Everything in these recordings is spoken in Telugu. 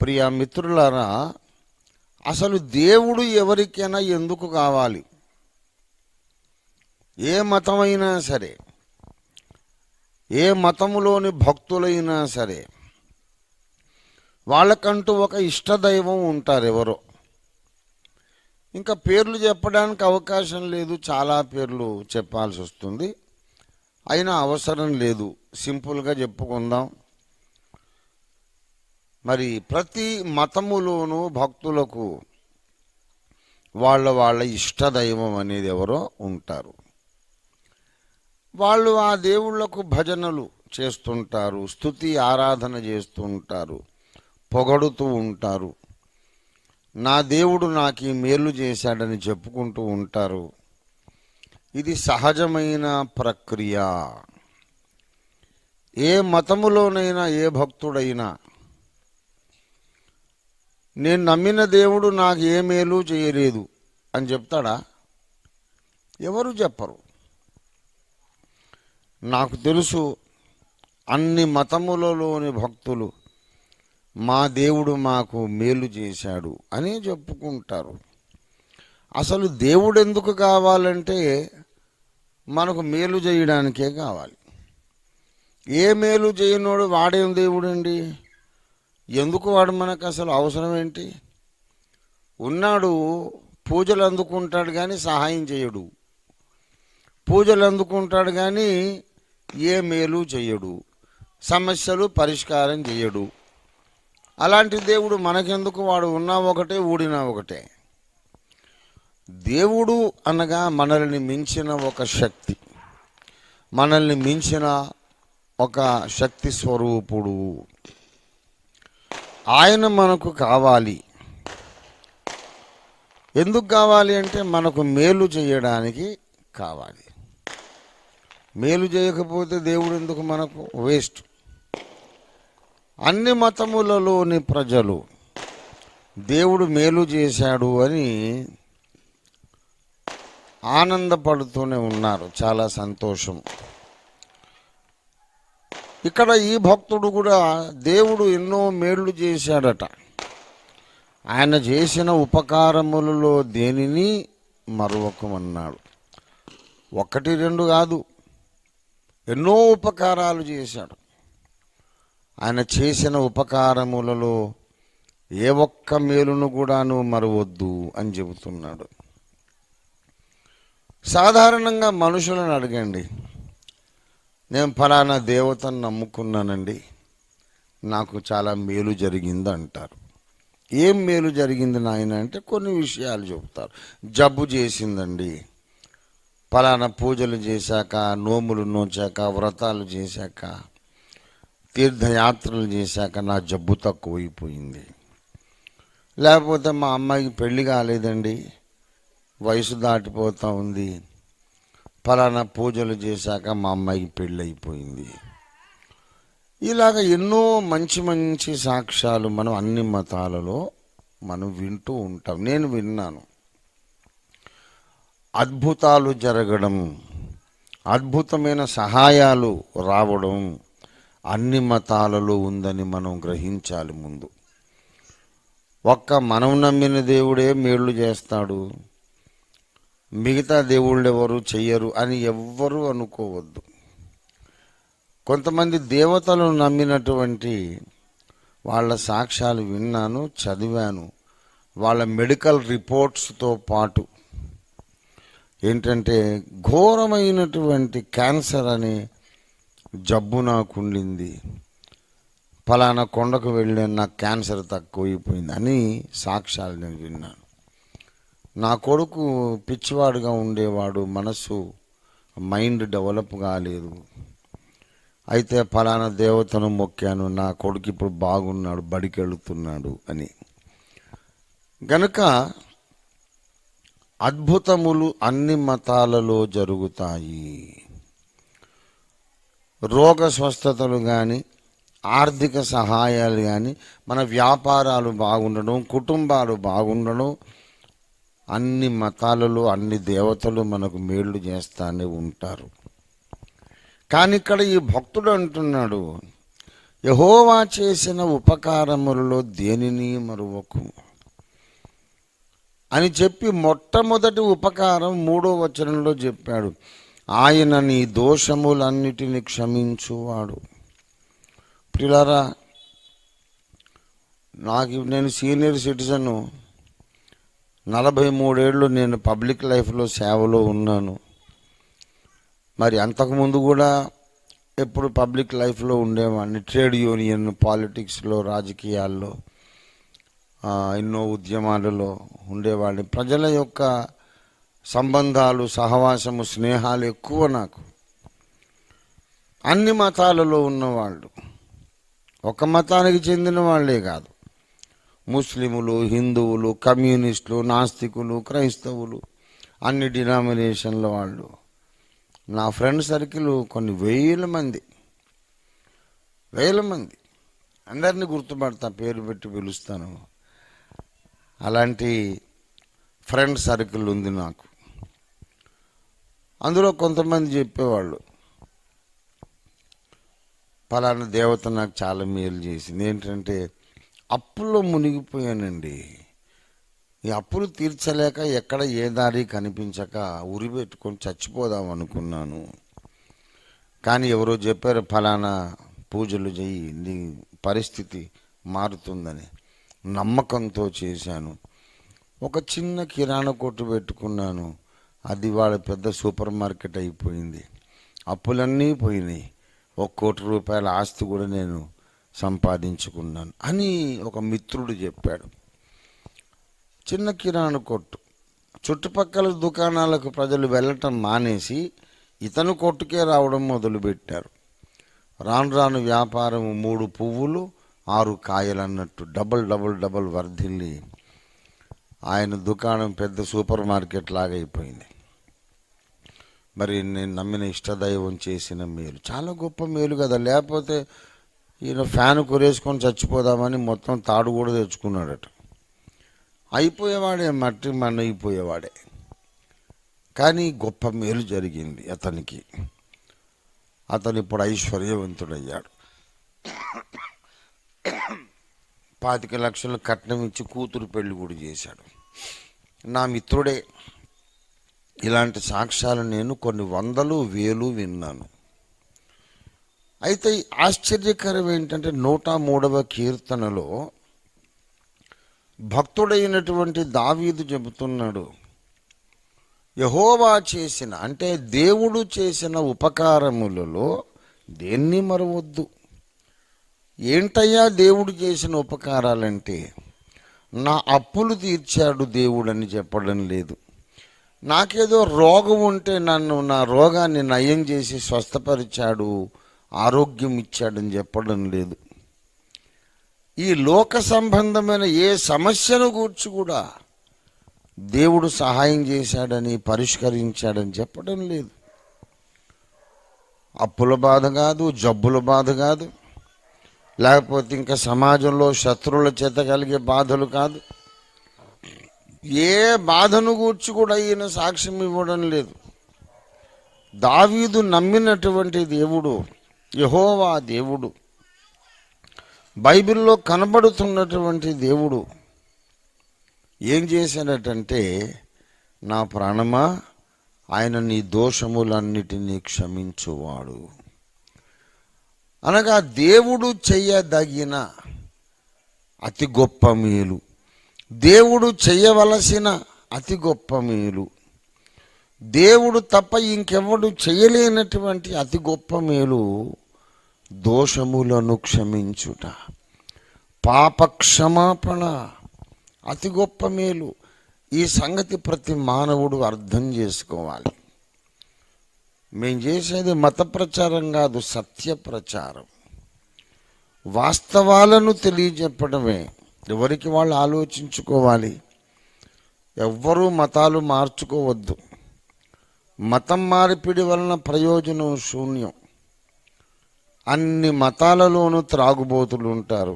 ప్రియ మిత్రులారా, అసలు దేవుడు ఎవరికైనా ఎందుకు కావాలి? ఏ మతమైనా సరే, ఏ మతములోని భక్తులైనా సరే, వాళ్ళకంటూ ఒక ఇష్టదైవం ఉంటారు ఎవరో. ఇంకా పేర్లు చెప్పడానికి అవకాశం లేదు, చాలా పేర్లు చెప్పాల్సి వస్తుంది. అయినా అవసరం లేదు, సింపుల్గా చెప్పుకుందాం. మరి ప్రతి మతములోనూ భక్తులకు వాళ్ళ ఇష్టదైవం అనేది ఎవరో ఉంటారు. వాళ్ళు ఆ దేవుళ్లకు భజనలు చేస్తుంటారు, స్తుతి ఆరాధన చేస్తూ ఉంటారు, పొగడుతూ ఉంటారు. నా దేవుడు నాకు ఈ మేలు చేశాడని చెప్పుకుంటూ ఉంటారు. ఇది సహజమైన ప్రక్రియ. ఏ మతములోనైనా ఏ భక్తుడైనా నేను నమ్మిన దేవుడు నాకు ఏ మేలు చేయలేదు అని చెప్తాడా? ఎవరు చెప్పరు. నాకు తెలుసు, అన్ని మతములలోని భక్తులు మా దేవుడు మాకు మేలు చేశాడు అని చెప్పుకుంటారు. అసలు దేవుడు ఎందుకు కావాలంటే మనకు మేలు చేయడానికే కావాలి. ఏ మేలు చేయనోడు వాడేం దేవుడండి? ఎందుకు వాడు మనకు అసలు అవసరం ఏంటి? ఉన్నాడు, పూజలు అందుకుంటాడు కానీ సహాయం చేయడు, పూజలు అందుకుంటాడు కానీ ఏ మేలు చేయడు, సమస్యలు పరిష్కారం చేయడు. అలాంటి దేవుడు మనకెందుకు? వాడు ఉన్నా ఒకటే, ఊడినా ఒకటే. దేవుడు అనగా మనల్ని మించిన ఒక శక్తి, మనల్ని మించిన ఒక శక్తి స్వరూపుడు. ఆయన మనకు కావాలి. ఎందుకు కావాలి అంటే మనకు మేలు చేయడానికి కావాలి. మేలు చేయకపోతే దేవుడు ఎందుకు మనకు? వేస్ట్. అన్ని మతములలోని ప్రజలు దేవుడు మేలు చేశాడు అని ఆనందపడుతూనే ఉన్నారు. చాలా సంతోషం. ఇక్కడ ఈ భక్తుడు కూడా దేవుడు ఎన్నో మేళ్ళు చేశాడట. ఆయన చేసిన ఉపకారములలో దేనిని మరొకమన్నాడు. ఒకటి రెండు కాదు, ఎన్నో ఉపకారాలు చేశాడు. ఆయన చేసిన ఉపకారములలో ఏ ఒక్క మేలును కూడా నువ్వు మరవద్దు అని చెబుతున్నాడు. సాధారణంగా మనుషులను అడగండి, నేను ఫలానా దేవతను నమ్ముకున్నానండి, నాకు చాలా మేలు జరిగింది అంటారు. ఏం మేలు జరిగింది నాయన అంటే కొన్ని విషయాలు చెబుతారు. జబ్బు చేసిందండి, ఫలానా పూజలు చేశాక, నోములు నోచాక, వ్రతాలు చేశాక, తీర్థయాత్రలు చేశాక నా జబ్బు తక్కువైపోయింది. లేకపోతే మా అమ్మాయికి పెళ్ళి కాలేదండి, వయసు దాటిపోతూ ఉంది, ఫలానా పూజలు చేశాక మా అమ్మాయికి పెళ్ళి అయిపోయింది. ఇలాగ ఎన్నో మంచి మంచి సాక్ష్యాలు మనం అన్ని మతాలలో మనం వింటూ ఉంటాం. నేను విన్నాను. అద్భుతాలు జరగడం, అద్భుతమైన సహాయాలు రావడం అన్ని మతాలలో ఉందని మనం గ్రహించాలి. ముందు ఒక్క మనం నమ్మిన దేవుడే మేళ్ళు చేస్తాడు, మిగతా దేవుళ్ళు ఎవరు చెయ్యరు అని ఎవ్వరూ అనుకోవద్దు. కొంతమంది దేవతలను నమ్మినటువంటి వాళ్ళ సాక్ష్యాలు విన్నాను, చదివాను. వాళ్ళ మెడికల్ రిపోర్ట్స్తో పాటు ఏంటంటే ఘోరమైనటువంటి క్యాన్సర్ అనే జబ్బు నాకు ఉండింది, ఫలానా కొండకు వెళ్ళాను, నాకు క్యాన్సర్ తక్కువైపోయింది అని సాక్ష్యాలు నేను విన్నాను. నా కొడుకు పిచ్చివాడుగా ఉండేవాడు, మనసు మైండ్ డెవలప్ కాలేదు, అయితే ఫలానా దేవతను మొక్కాను, నా కొడుకు ఇప్పుడు బాగున్నాడు, బడికి వెళుతున్నాడు అని. గనుక అద్భుతములు అన్ని మతాలలో జరుగుతాయి. రోగ స్వస్థతలు కానీ, ఆర్థిక సహాయాలు కానీ, మన వ్యాపారాలు బాగుండడం, కుటుంబాలు బాగుండడం, అన్ని మతాలలో అన్ని దేవతలు మనకు మేళ్ళు చేస్తానే ఉంటారు. కానీ ఇక్కడ ఈ భక్తుడు అంటున్నాడు, యెహోవా చేసిన ఉపకారములలో దేనిని మరువకు అని చెప్పి మొట్టమొదటి ఉపకారం 3వ వచనంలో చెప్పాడు. ఆయన నీ దోషములన్నిటిని క్షమించువాడు. ప్రియులారా, నేను సీనియర్ సిటిజను, 43 ఏళ్ళు నేను పబ్లిక్ లైఫ్లో సేవలో ఉన్నాను. మరి అంతకుముందు కూడా ఎప్పుడు పబ్లిక్ లైఫ్లో ఉండేవాడిని. ట్రేడ్ యూనియన్, పాలిటిక్స్లో, రాజకీయాల్లో, ఎన్నో ఉద్యమాలలో ఉండేవాడిని. ప్రజల యొక్క సంబంధాలు, సహవాసము, స్నేహాలు ఎక్కువ నాకు. అన్ని మతాలలో ఉన్నవాళ్ళు, ఒక మతానికి చెందిన వాళ్ళే కాదు, ముస్లిములు, హిందువులు, కమ్యూనిస్టులు, నాస్తికులు, క్రైస్తవులు, అన్ని డినామినేషన్ల వాళ్ళు. నా ఫ్రెండ్ సర్కిల్ కొన్ని వేల మంది అందరినీ గుర్తుపడతా, పేరు పెట్టి పిలుస్తాను. అలాంటి ఫ్రెండ్ సర్కిల్ ఉంది నాకు. అందులో కొంతమంది చెప్పేవాళ్ళు, పలానా దేవత నాకు చాలా మేలు చేసింది. ఏంటంటే, అప్పుల్లో మునిగిపోయానండి. ఈ అప్పులు తీర్చలేక ఎక్కడ ఏ దారి కనిపించక ఉరి పెట్టుకొని చచ్చిపోదాం అనుకున్నాను. కానీ ఎవరో చెప్పారు, ఫలానా పూజలు చెయ్యి, నీ పరిస్థితి మారుతుందని. నమ్మకంతో చేశాను. ఒక చిన్న కిరాణా కొట్టు పెట్టుకున్నాను. అది వాళ్ళ పెద్ద సూపర్ మార్కెట్ అయిపోయింది. అప్పులన్నీ పోయినాయి. 1 కోటి రూపాయల ఆస్తి కూడా నేను సంపాదించుకున్నాను అని ఒక మిత్రుడు చెప్పాడు. చిన్న కిరాణా కొట్టు, చుట్టుపక్కల దుకాణాలకు ప్రజలు వెళ్ళటం మానేసి ఇతను కొట్టుకే రావడం మొదలుపెట్టారు. రాను రాను వ్యాపారం 3 పువ్వులు 6 కాయలు అన్నట్టు డబల్ వర్ధిల్లి ఆయన దుకాణం పెద్ద సూపర్ మార్కెట్ లాగా అయిపోయింది. మరి నేను నమ్మిన ఇష్టదైవం చేసిన మేలు చాలా గొప్ప మేలు కదా. లేకపోతే ఈయన ఫ్యాన్ కొరేసుకొని చచ్చిపోదామని మొత్తం తాడు కూడా తెచ్చుకున్నాడట. అయిపోయేవాడే, మట్టి మన్ను అయిపోయేవాడే. కానీ గొప్ప మేలు జరిగింది అతనికి. అతను ఇప్పుడు ఐశ్వర్యవంతుడయ్యాడు. 25 లక్షలు కట్నం ఇచ్చి కూతురు పెళ్లి కూడా చేశాడు. నా మిత్రుడే. ఇలాంటి సాక్ష్యాలు నేను కొన్ని 100, 1000 విన్నాను. అయితే ఆశ్చర్యకరం ఏంటంటే 103వ కీర్తనలో భక్తుడైనటువంటి దావీదు చెబుతున్నాడు, యెహోవా చేసిన, అంటే దేవుడు చేసిన ఉపకారములలో దేన్ని మరవద్దు. ఏంటయ్యా దేవుడు చేసిన ఉపకారాలంటే, నా అప్పులు తీర్చాడు దేవుడు అని చెప్పడం లేదు. నాకేదో రోగం ఉంటే నా రోగాన్ని నయం చేసి స్వస్థపరిచాడు, ఆరోగ్యం ఇచ్చాడని చెప్పడం లేదు. ఈ లోక సంబంధమైన ఏ సమస్యను గూర్చి కూడా దేవుడు సహాయం చేశాడని, పరిష్కరించాడని చెప్పడం లేదు. అప్పుల బాధ కాదు, జబ్బుల బాధ కాదు, లేకపోతే ఇంకా సమాజంలో శత్రువుల చేత కలిగే బాధలు కాదు. ఏ బాధను గూర్చి కూడా ఈయన సాక్ష్యం ఇవ్వడం లేదు. దావీదు నమ్మినటువంటి దేవుడు యెహోవా దేవుడు, బైబిల్లో కనబడుతున్నటువంటి దేవుడు ఏం చేశాడటంటే, నా ప్రాణమా ఆయన నీ దోషములన్నిటినీ క్షమించువాడు. అనగా దేవుడు చెయ్యదగిన అతి గొప్ప మేలు, దేవుడు చెయ్యవలసిన అతి గొప్ప మేలు, దేవుడు తప్ప ఇంకెవడు చేయలేనటువంటి అతి గొప్ప మేలు దోషములను క్షమించుట, పాపక్షమాపణ అతి గొప్ప మేలు. ఈ సంగతి ప్రతి మానవుడు అర్థం చేసుకోవాలి. మేము చేసేది మత ప్రచారం కాదు, సత్య ప్రచారం. వాస్తవాలను తెలియజెప్పడమే. ఎవరికి వాళ్ళు ఆలోచించుకోవాలి. ఎవ్వరూ మతాలు మార్చుకోవద్దు. మతం మార్పిడి వలన ప్రయోజనం శూన్యం. అన్ని మతాలలోనూ త్రాగుబోతులు ఉంటారు,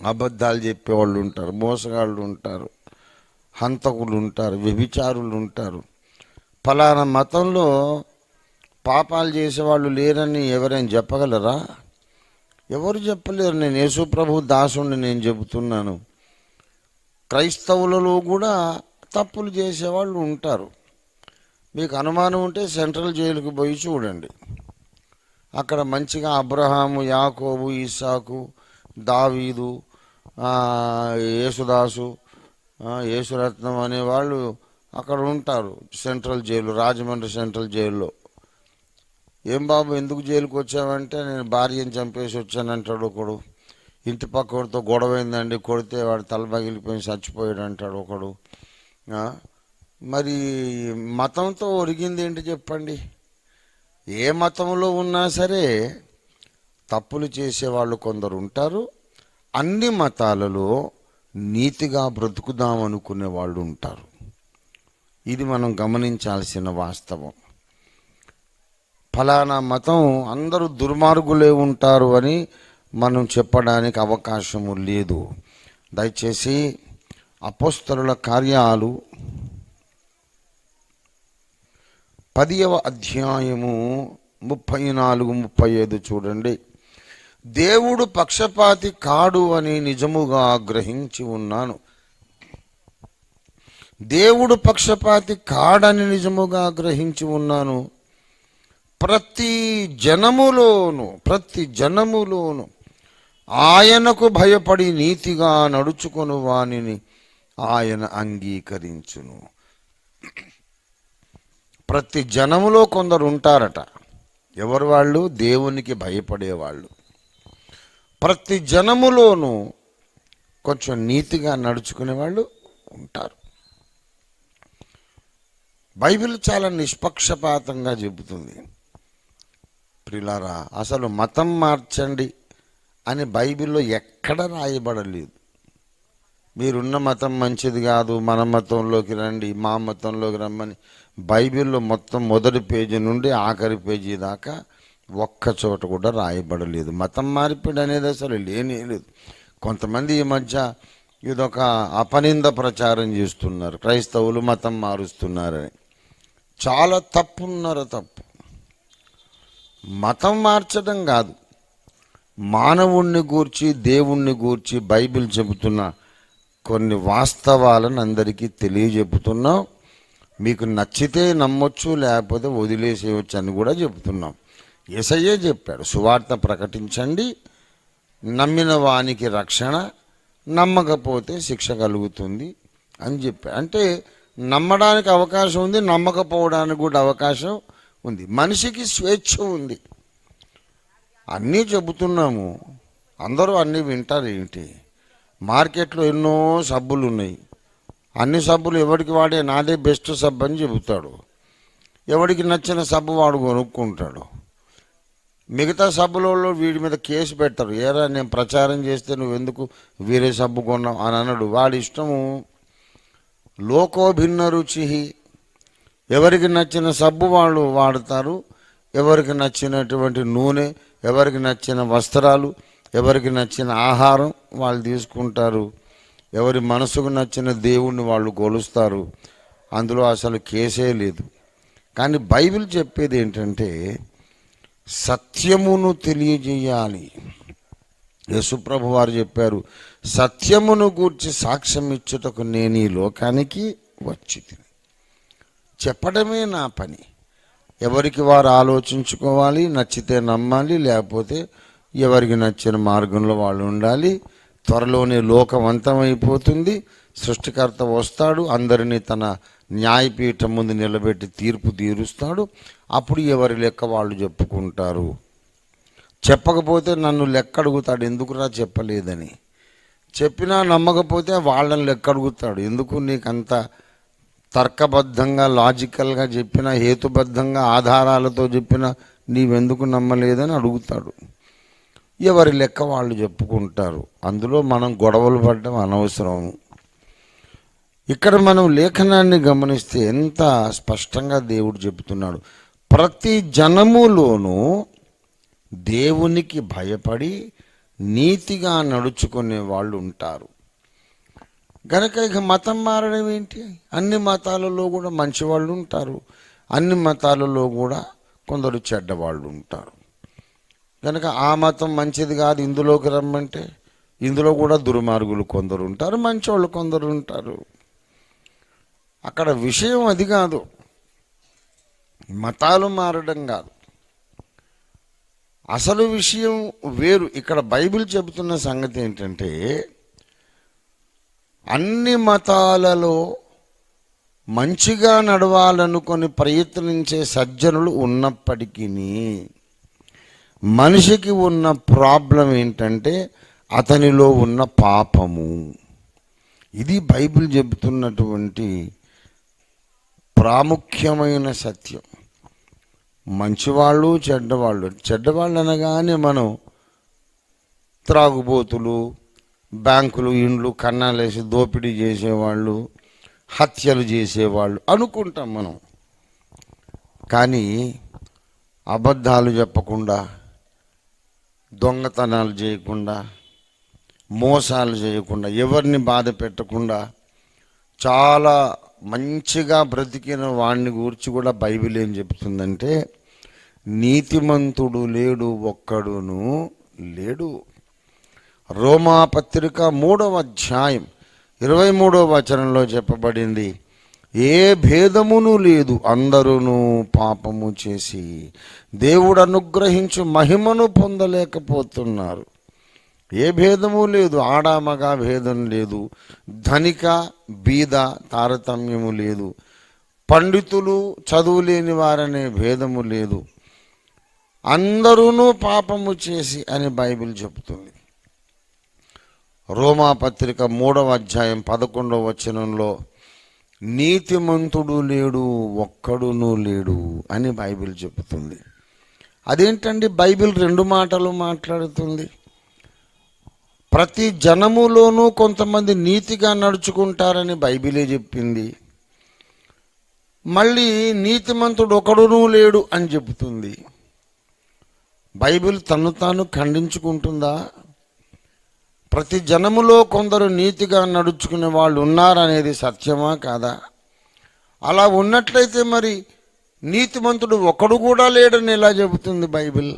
అబద్ధాలు చెప్పేవాళ్ళు ఉంటారు, మోసగాళ్ళు ఉంటారు, హంతకులు ఉంటారు, వ్యభిచారులు ఉంటారు. ఫలానా మతంలో పాపాలు చేసేవాళ్ళు లేరని ఎవరైనా చెప్పగలరా? ఎవరు చెప్పలేరు. నేను యేసుప్రభు దాసుని నేను చెబుతున్నాను. క్రైస్తవులలో కూడా తప్పులు చేసేవాళ్ళు ఉంటారు. మీకు అనుమానం ఉంటే సెంట్రల్ జైలుకి పోయి చూడండి. అక్కడ మంచిగా అబ్రహాము, యాకోబు, ఇస్సాకు, దావీదు, యేసుదాసు, యేసురత్నం అనేవాళ్ళు అక్కడ ఉంటారు సెంట్రల్ జైలు, రాజమండ్రి సెంట్రల్ జైల్లో. ఏం బాబు ఎందుకు జైలుకి వచ్చావంటే నేను భార్యను చంపేసి వచ్చానంటాడు ఒకడు. ఇంటి పక్కడితో గొడవైందండి, కొడితే వాడు తల పగిలిపోయి చచ్చిపోయాడు అంటాడు ఒకడు. మరి మతంతో ఒరిగింది ఏంటి చెప్పండి? ఏ మతంలో ఉన్నా సరే తప్పులు చేసేవాళ్ళు కొందరు ఉంటారు. అన్ని మతాలలో నీతిగా బ్రతుకుదామనుకునే వాళ్ళు ఉంటారు. ఇది మనం గమనించాల్సిన వాస్తవం. ఫలానా మతం అందరూ దుర్మార్గులే ఉంటారు అని మనం చెప్పడానికి అవకాశము లేదు. దయచేసి అపోస్తలుల కార్యాలు 10వ అధ్యాయము 34-35 చూడండి. దేవుడు పక్షపాతి కాడు అని నిజముగా గ్రహించి ఉన్నాను. దేవుడు పక్షపాతి కాడని నిజముగా గ్రహించి ఉన్నాను. ప్రతి జనములోను ఆయనకు భయపడి నీతిగా నడుచుకొను వానిని ఆయన అంగీకరించును. ప్రతి జనములో కొందరు ఉంటారట. ఎవరు వాళ్ళు? దేవునికి భయపడేవాళ్ళు. ప్రతి జనములోనూ కొంచెం నీతిగా నడుచుకునే వాళ్ళు ఉంటారు. బైబిల్ చాలా నిష్పక్షపాతంగా చెబుతుంది. ప్రియులారా, అసలు మతం మార్చండి అని బైబిల్లో ఎక్కడ రాయబడలేదు. మీరున్న మతం మంచిది కాదు, మన మతంలోకి రండి, మా మతంలోకి రమ్మని బైబిల్లో మొత్తం మొదటి పేజీ నుండి ఆఖరి పేజీ దాకా ఒక్క చోట కూడా రాయబడలేదు. మతం మార్పిడి అనేది అసలు లేనే లేదు. కొంతమంది ఈ మధ్య ఇదొక అపనింద ప్రచారం చేస్తున్నారు, క్రైస్తవులు మతం మారుస్తున్నారని. చాలా తప్పు. మతం మార్చడం కాదు, మానవుణ్ణి గూర్చి దేవుణ్ణి గూర్చి బైబిల్ చెబుతున్న కొన్ని వాస్తవాలను అందరికీ తెలియజెప్పుతున్నాం. మీకు నచ్చితే నమ్మొచ్చు, లేకపోతే వదిలేసేయచ్చు అని కూడా చెబుతున్నాం. యేసయ్యే చెప్పాడు, సువార్త ప్రకటించండి, నమ్మిన వానికి రక్షణ, నమ్మకపోతే శిక్ష కలుగుతుంది అని చెప్పాడు. అంటే నమ్మడానికి అవకాశం ఉంది, నమ్మకపోవడానికి కూడా అవకాశం ఉంది. మనిషికి స్వేచ్ఛ ఉంది. అన్నీ చెబుతున్నాము, అందరూ అన్నీ వింటారు ఏంటి? మార్కెట్లో ఎన్నో సబ్బులు ఉన్నాయి. అన్ని సబ్బులు ఎవరికి వాడే నాదే బెస్ట్ సబ్బు అని చెబుతాడు. ఎవడికి నచ్చిన సబ్బు వాడు కొనుక్కుంటాడు. మిగతా సబ్బులలో వీడి మీద కేసు పెట్టరు. ఏరా నేను ప్రచారం చేస్తే నువ్వెందుకు వేరే సబ్బు కొన్నావు అని అన్నాడు. వాడి ఇష్టము. లోకో భిన్న రుచి. ఎవరికి నచ్చిన సబ్బు వాళ్ళు వాడతారు, ఎవరికి నచ్చినటువంటి నూనె, ఎవరికి నచ్చిన వస్త్రాలు, ఎవరికి నచ్చిన ఆహారం వాళ్ళు తీసుకుంటారు. ఎవరి మనసుకు నచ్చిన దేవుణ్ణి వాళ్ళు కొలుస్తారు. అందులో అసలు కేసే లేదు. కానీ బైబిల్ చెప్పేది ఏంటంటే సత్యమును తెలియజేయాలి. యేసుప్రభు వారు చెప్పారు, సత్యమును గూర్చి సాక్ష్యం ఇచ్చుటకు నేను ఈ లోకానికి వచ్చితిని. చెప్పడమే నా పని. ఎవరికి వారు ఆలోచించుకోవాలి, నచ్చితే నమ్మాలి, లేకపోతే ఎవరికి నచ్చిన మార్గంలో వాళ్ళు ఉండాలి. త్వరలోనే లోకం అంతమైపోతుంది. సృష్టికర్త వస్తాడు, అందరినీ తన న్యాయపీఠం ముందు నిలబెట్టి తీర్పు తీరుస్తాడు. అప్పుడు ఎవరి లెక్క వాళ్ళు చెప్పుకుంటారు. చెప్పకపోతే నన్ను లెక్క అడుగుతాడు, ఎందుకురా చెప్పలేదని. చెప్పినా నమ్మకపోతే వాళ్ళని లెక్క అడుగుతాడు, ఎందుకు నీకంత తర్కబద్ధంగా లాజికల్గా చెప్పినా, హేతుబద్ధంగా ఆధారాలతో చెప్పినా నీవెందుకు నమ్మలేదని అడుగుతాడు. ఎవరి లెక్క వాళ్ళు చెప్పుకుంటారు. అందులో మనం గొడవలు పడడం అనవసరం. ఇక్కడ మనం లేఖనాన్ని గమనిస్తే ఎంత స్పష్టంగా దేవుడు చెబుతున్నాడు. ప్రతి జనములోనూ దేవునికి భయపడి నీతిగా నడుచుకునే వాళ్ళు ఉంటారు. గనక ఇక మతం మారడం ఏంటి? అన్ని మతాలలో కూడా మంచివాళ్ళు ఉంటారు, అన్ని మతాలలో కూడా కొందరు చెడ్డవాళ్ళు ఉంటారు. కనుక ఆ మతం మంచిది కాదు ఇందులోకి రమ్మంటే, ఇందులో కూడా దుర్మార్గులు కొందరు ఉంటారు, మంచోళ్ళు కొందరు ఉంటారు. అక్కడ విషయం అది కాదు, మతాలు మారడం కాదు, అసలు విషయం వేరు. ఇక్కడ బైబిల్ చెబుతున్న సంగతి ఏంటంటే, అన్ని మతాలలో మంచిగా నడవాలనుకొని ప్రయత్నించే సజ్జనులు ఉన్నప్పటికీ మనిషికి ఉన్న ప్రాబ్లం ఏంటంటే అతనిలో ఉన్న పాపము. ఇది బైబిల్ చెబుతున్నటువంటి ప్రాముఖ్యమైన సత్యం. మంచివాళ్ళు చెడ్డవాళ్ళు అనగానే మనం త్రాగుబోతులు, బ్యాంకులు ఇండ్లు కన్నాలేసి దోపిడీ చేసేవాళ్ళు, హత్యలు చేసేవాళ్ళు అనుకుంటాం మనం. కానీ అబద్ధాలు చెప్పకుండా, దొంగతనాలు చేయకుండా, మోసాలు చేయకుండా, ఎవరిని బాధ పెట్టకుండా చాలా మంచిగా బ్రతికిన వాడిని గురించి కూడా బైబిల్ ఏం చెప్తుందంటే, నీతిమంతుడు లేడు, ఒక్కడును లేడు. రోమాపత్రిక 3వ అధ్యాయం 23వ వచనంలో చెప్పబడింది, ఏ భేదమును లేదు, అందరూను పాపము చేసి దేవుడు అనుగ్రహించు మహిమను పొందలేకపోతున్నారు. ఏ భేదము లేదు, ఆడామగా భేదం లేదు, ధనిక బీద తారతమ్యము లేదు, పండితులు చదువు లేని వారనే భేదము లేదు, అందరూను పాపము చేసి అని బైబిల్ చెబుతుంది. రోమాపత్రిక 3వ అధ్యాయం 11వ వచనంలో నీతిమంతుడు లేడు, ఒక్కడును లేడు అని బైబిల్ చెబుతుంది. అదేంటండి బైబిల్ 2 మాటలు మాట్లాడుతుంది? ప్రతి జనములోనూ కొంతమంది నీతిగా నడుచుకుంటారని బైబిలే చెప్పింది. మళ్ళీ నీతిమంతుడు ఒకడునూ లేడు అని చెబుతుంది. బైబిల్ తను తాను ఖండించుకుంటుందా? ప్రతి జనములో కొందరు నీతిగా నడుచుకునే వాళ్ళు ఉన్నారనేది సత్యమా కాదా? అలా ఉన్నట్లయితే మరి నీతిమంతుడు ఒకడు కూడా లేడని ఎలా చెబుతుంది బైబిల్?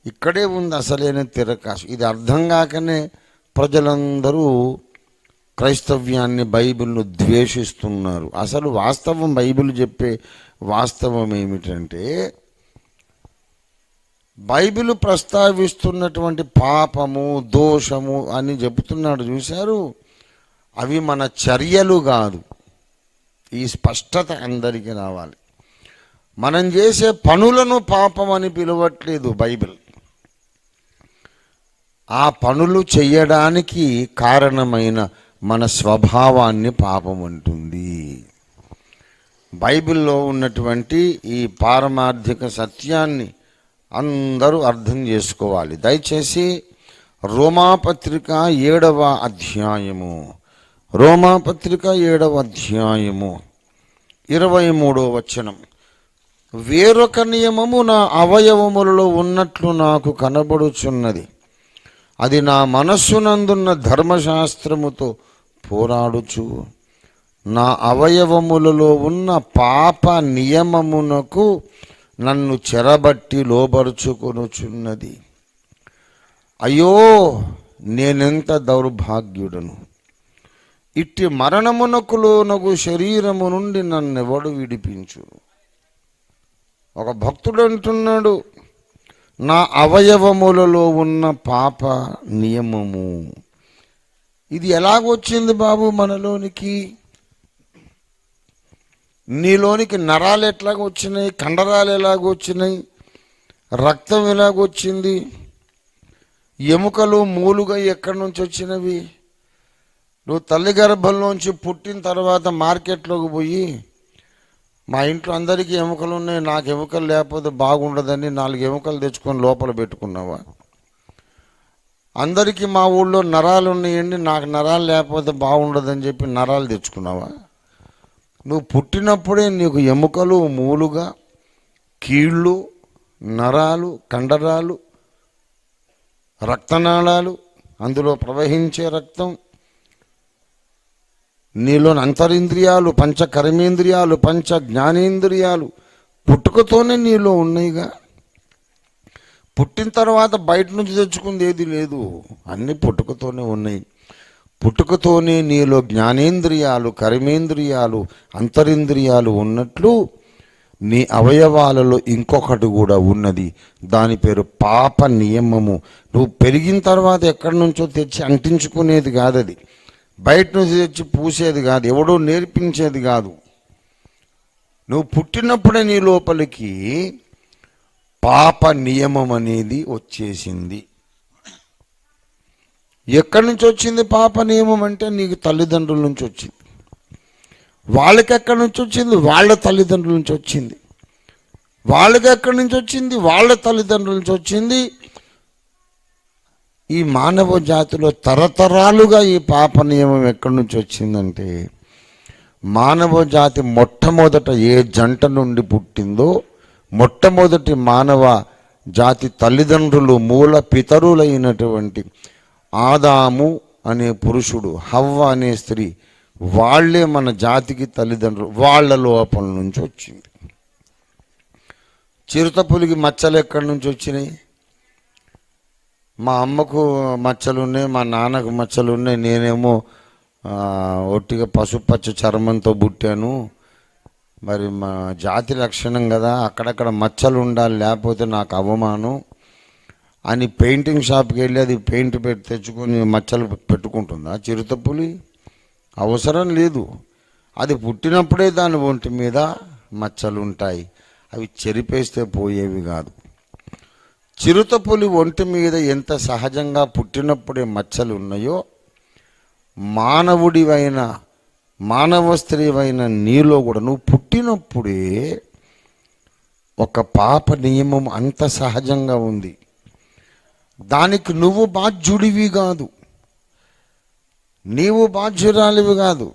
ఇక్కడే ఉంది అసలైన తిరకాసు. ఇది అర్థం కాకనే ప్రజలందరూ క్రైస్తవ్యాన్ని, బైబిల్ను ద్వేషిస్తున్నారు. అసలు వాస్తవం, బైబిల్ చెప్పే వాస్తవం ఏమిటంటే, బైబిల్ ప్రస్తావిస్తున్నటువంటి పాపము, దోషము అని చెబుతున్నాడు చూశారు, అవి మన చర్యలు కాదు. ఈ స్పష్టత అందరికీ రావాలి. మనం చేసే పనులను పాపం అని పిలవట్లేదు బైబిల్. ఆ పనులు చెయ్యడానికి కారణమైన మన స్వభావాన్ని పాపం అంటుంది. బైబిల్లో ఉన్నటువంటి ఈ పారమార్థిక సత్యాన్ని అందరూ అర్థం చేసుకోవాలి. దయచేసి రోమాపత్రిక 7వ అధ్యాయము 23వ వచనం, వేరొక నియమము నా అవయవములలో ఉన్నట్లు నాకు కనబడుచున్నది, అది నా మనస్సునందున్న ధర్మశాస్త్రముతో పోరాడుచు నా అవయవములలో ఉన్న పాప నియమమునకు నన్ను చెరబట్టి లోబరుచుకొనుచున్నది. అయ్యో, నేనెంత దౌర్భాగ్యుడను! ఇట్టి మరణమునకు లోనగు శరీరము నుండి నన్నెవడు విడిపించు? ఒక భక్తుడు అంటున్నాడు, నా అవయవములలో ఉన్న పాప నియమము. ఇది ఎలాగొచ్చింది బాబు మనలోనికి? నీలోనికి నరాలు ఎట్లాగొచ్చినాయి, కండరాలు ఎలాగొచ్చినాయి, రక్తం ఎలాగొచ్చింది, ఎముకలు మూలుగా ఎక్కడి నుంచి వచ్చినవి? నువ్వు తల్లి గర్భంలోంచి పుట్టిన తర్వాత మార్కెట్లోకి పోయి, మా ఇంట్లో అందరికీ ఎముకలు ఉన్నాయి, నాకు ఎముకలు లేకపోతే బాగుండదని 4 ఎముకలు తెచ్చుకొని లోపల పెట్టుకున్నావా? అందరికీ మా ఊళ్ళో నరాలు ఉన్నాయండి, నాకు నరాలు లేకపోతే బాగుండదని చెప్పి నరాలు తెచ్చుకున్నావా? నువ్వు పుట్టినప్పుడే నీకు ఎముకలు మూలుగా, కీళ్ళు, నరాలు, కండరాలు, రక్తనాళాలు, అందులో ప్రవహించే రక్తం, నీలోని అంతరింద్రియాలు, పంచ కర్మేంద్రియాలు, పంచ జ్ఞానేంద్రియాలు పుట్టుకతోనే నీలో ఉన్నాయిగా. పుట్టిన తర్వాత బయట నుంచి తెచ్చుకుంది ఏది లేదు, అన్నీ పుట్టుకతోనే ఉన్నాయి. పుట్టుకతోనే నీలో జ్ఞానేంద్రియాలు, కర్మేంద్రియాలు, అంతరింద్రియాలు ఉన్నట్లు నీ అవయవాలలో ఇంకొకటి కూడా ఉన్నది. దాని పేరు పాప నియమము. నువ్వు పెరిగిన తర్వాత ఎక్కడి నుంచో తెచ్చి అంటించుకునేది కాదు, అది బయట నుంచి తెచ్చి పూసేది కాదు, ఎవడో నేర్పించేది కాదు. నువ్వు పుట్టినప్పుడే నీ లోపలికి పాప నియమం అనేది వచ్చేసింది. ఎక్కడి నుంచి వచ్చింది పాప నియమం అంటే నీకు తల్లిదండ్రుల నుంచి వచ్చింది. వాళ్ళకి ఎక్కడి నుంచి వచ్చింది? వాళ్ళ తల్లిదండ్రుల నుంచి వచ్చింది. వాళ్ళకి ఎక్కడి నుంచి వచ్చింది? వాళ్ళ తల్లిదండ్రుల నుంచి వచ్చింది. ఈ మానవ జాతిలో తరతరాలుగా ఈ పాప నియమం ఎక్కడి నుంచి వచ్చిందంటే, మానవ జాతి మొట్టమొదట ఏ జంట నుండి పుట్టిందో, మొట్టమొదటి మానవ జాతి తల్లిదండ్రులు, మూల పితరులైనటువంటి ఆదాము అనే పురుషుడు, హవ్వ అనే స్త్రీ, వాళ్ళే మన జాతికి తల్లిదండ్రులు. వాళ్ళ లోపల నుంచి వచ్చింది. చిరుతపులికి మచ్చలు ఎక్కడి నుంచి వచ్చినాయి? మా అమ్మకు మచ్చలు ఉన్నాయి, మా నాన్నకు మచ్చలు ఉన్నాయి, నేనేమో ఒట్టిగా పసుపచ్చ చర్మంతో పుట్టాను. మరి మా జాతి లక్షణం కదా, అక్కడక్కడ మచ్చలు ఉండాలి, లేకపోతే నాకు అవమానం అని పెయింటింగ్ షాప్కి వెళ్ళి అది పెయింట్ పెట్టి తెచ్చుకొని మచ్చలు పెట్టుకుంటుందా చిరుతపులి? అవసరం లేదు. అది పుట్టినప్పుడే దాని ఒంటి మీద మచ్చలు ఉంటాయి, అవి చెరిపేస్తే పోయేవి కాదు. చిరుతపులి ఒంటి మీద ఎంత సహజంగా పుట్టినప్పుడే మచ్చలు ఉన్నాయో, మానవుడివైన, మానవ స్త్రీవైన నీలో కూడా నువ్వు పుట్టినప్పుడే ఒక పాప నియమం అంత సహజంగా ఉంది. దానికి నువ్వు బాధ్యుడివి కాదు, నీవు బాధ్యురాలివి కాదు.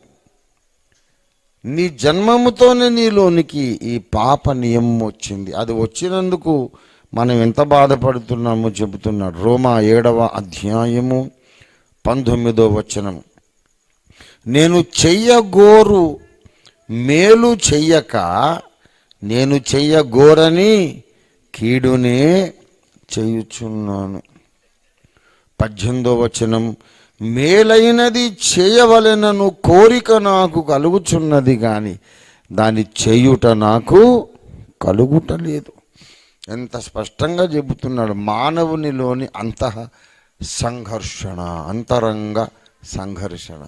నీ జన్మముతోనే నీలోనికి ఈ పాప నియమం వచ్చింది. అది వచ్చినందుకు మనం ఎంత బాధపడుతున్నామో చెబుతున్నాడు. రోమా 7వ అధ్యాయము 19వ వచనం. నేను చెయ్యగోరు మేలు చెయ్యక నేను చెయ్యగోరని కీడునే చేయుచున్నాను. 18వ వచనం. మేలైనది చేయవలెనను కోరిక నాకు కలుగుచున్నది కానీ దాన్ని చేయుట నాకు కలుగుటలేదు. ఎంత స్పష్టంగా చెబుతున్నాడు. మానవునిలోని సంఘర్షణ, అంతరంగ సంఘర్షణ.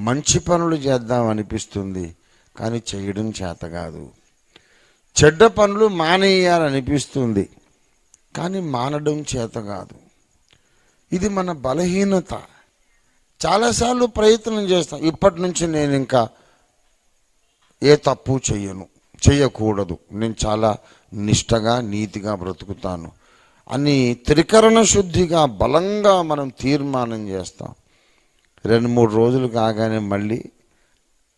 మంచి పనులు చేద్దాం అనిపిస్తుంది కానీ చేయడం చేత కాదు. చెడ్డ పనులు మానేయాలనిపిస్తుంది కానీ మానడం చేత కాదు. ఇది మన బలహీనత. చాలాసార్లు ప్రయత్నం చేస్తాం, ఇప్పటి నుంచి నేను ఇంకా ఏ తప్పు చేయకూడదు, నేను చాలా నిష్టగా నీతిగా బ్రతుకుతాను అని త్రికరణ శుద్ధిగా బలంగా మనం తీర్మానం చేస్తాం. 2-3 రోజులు కాగానే మళ్ళీ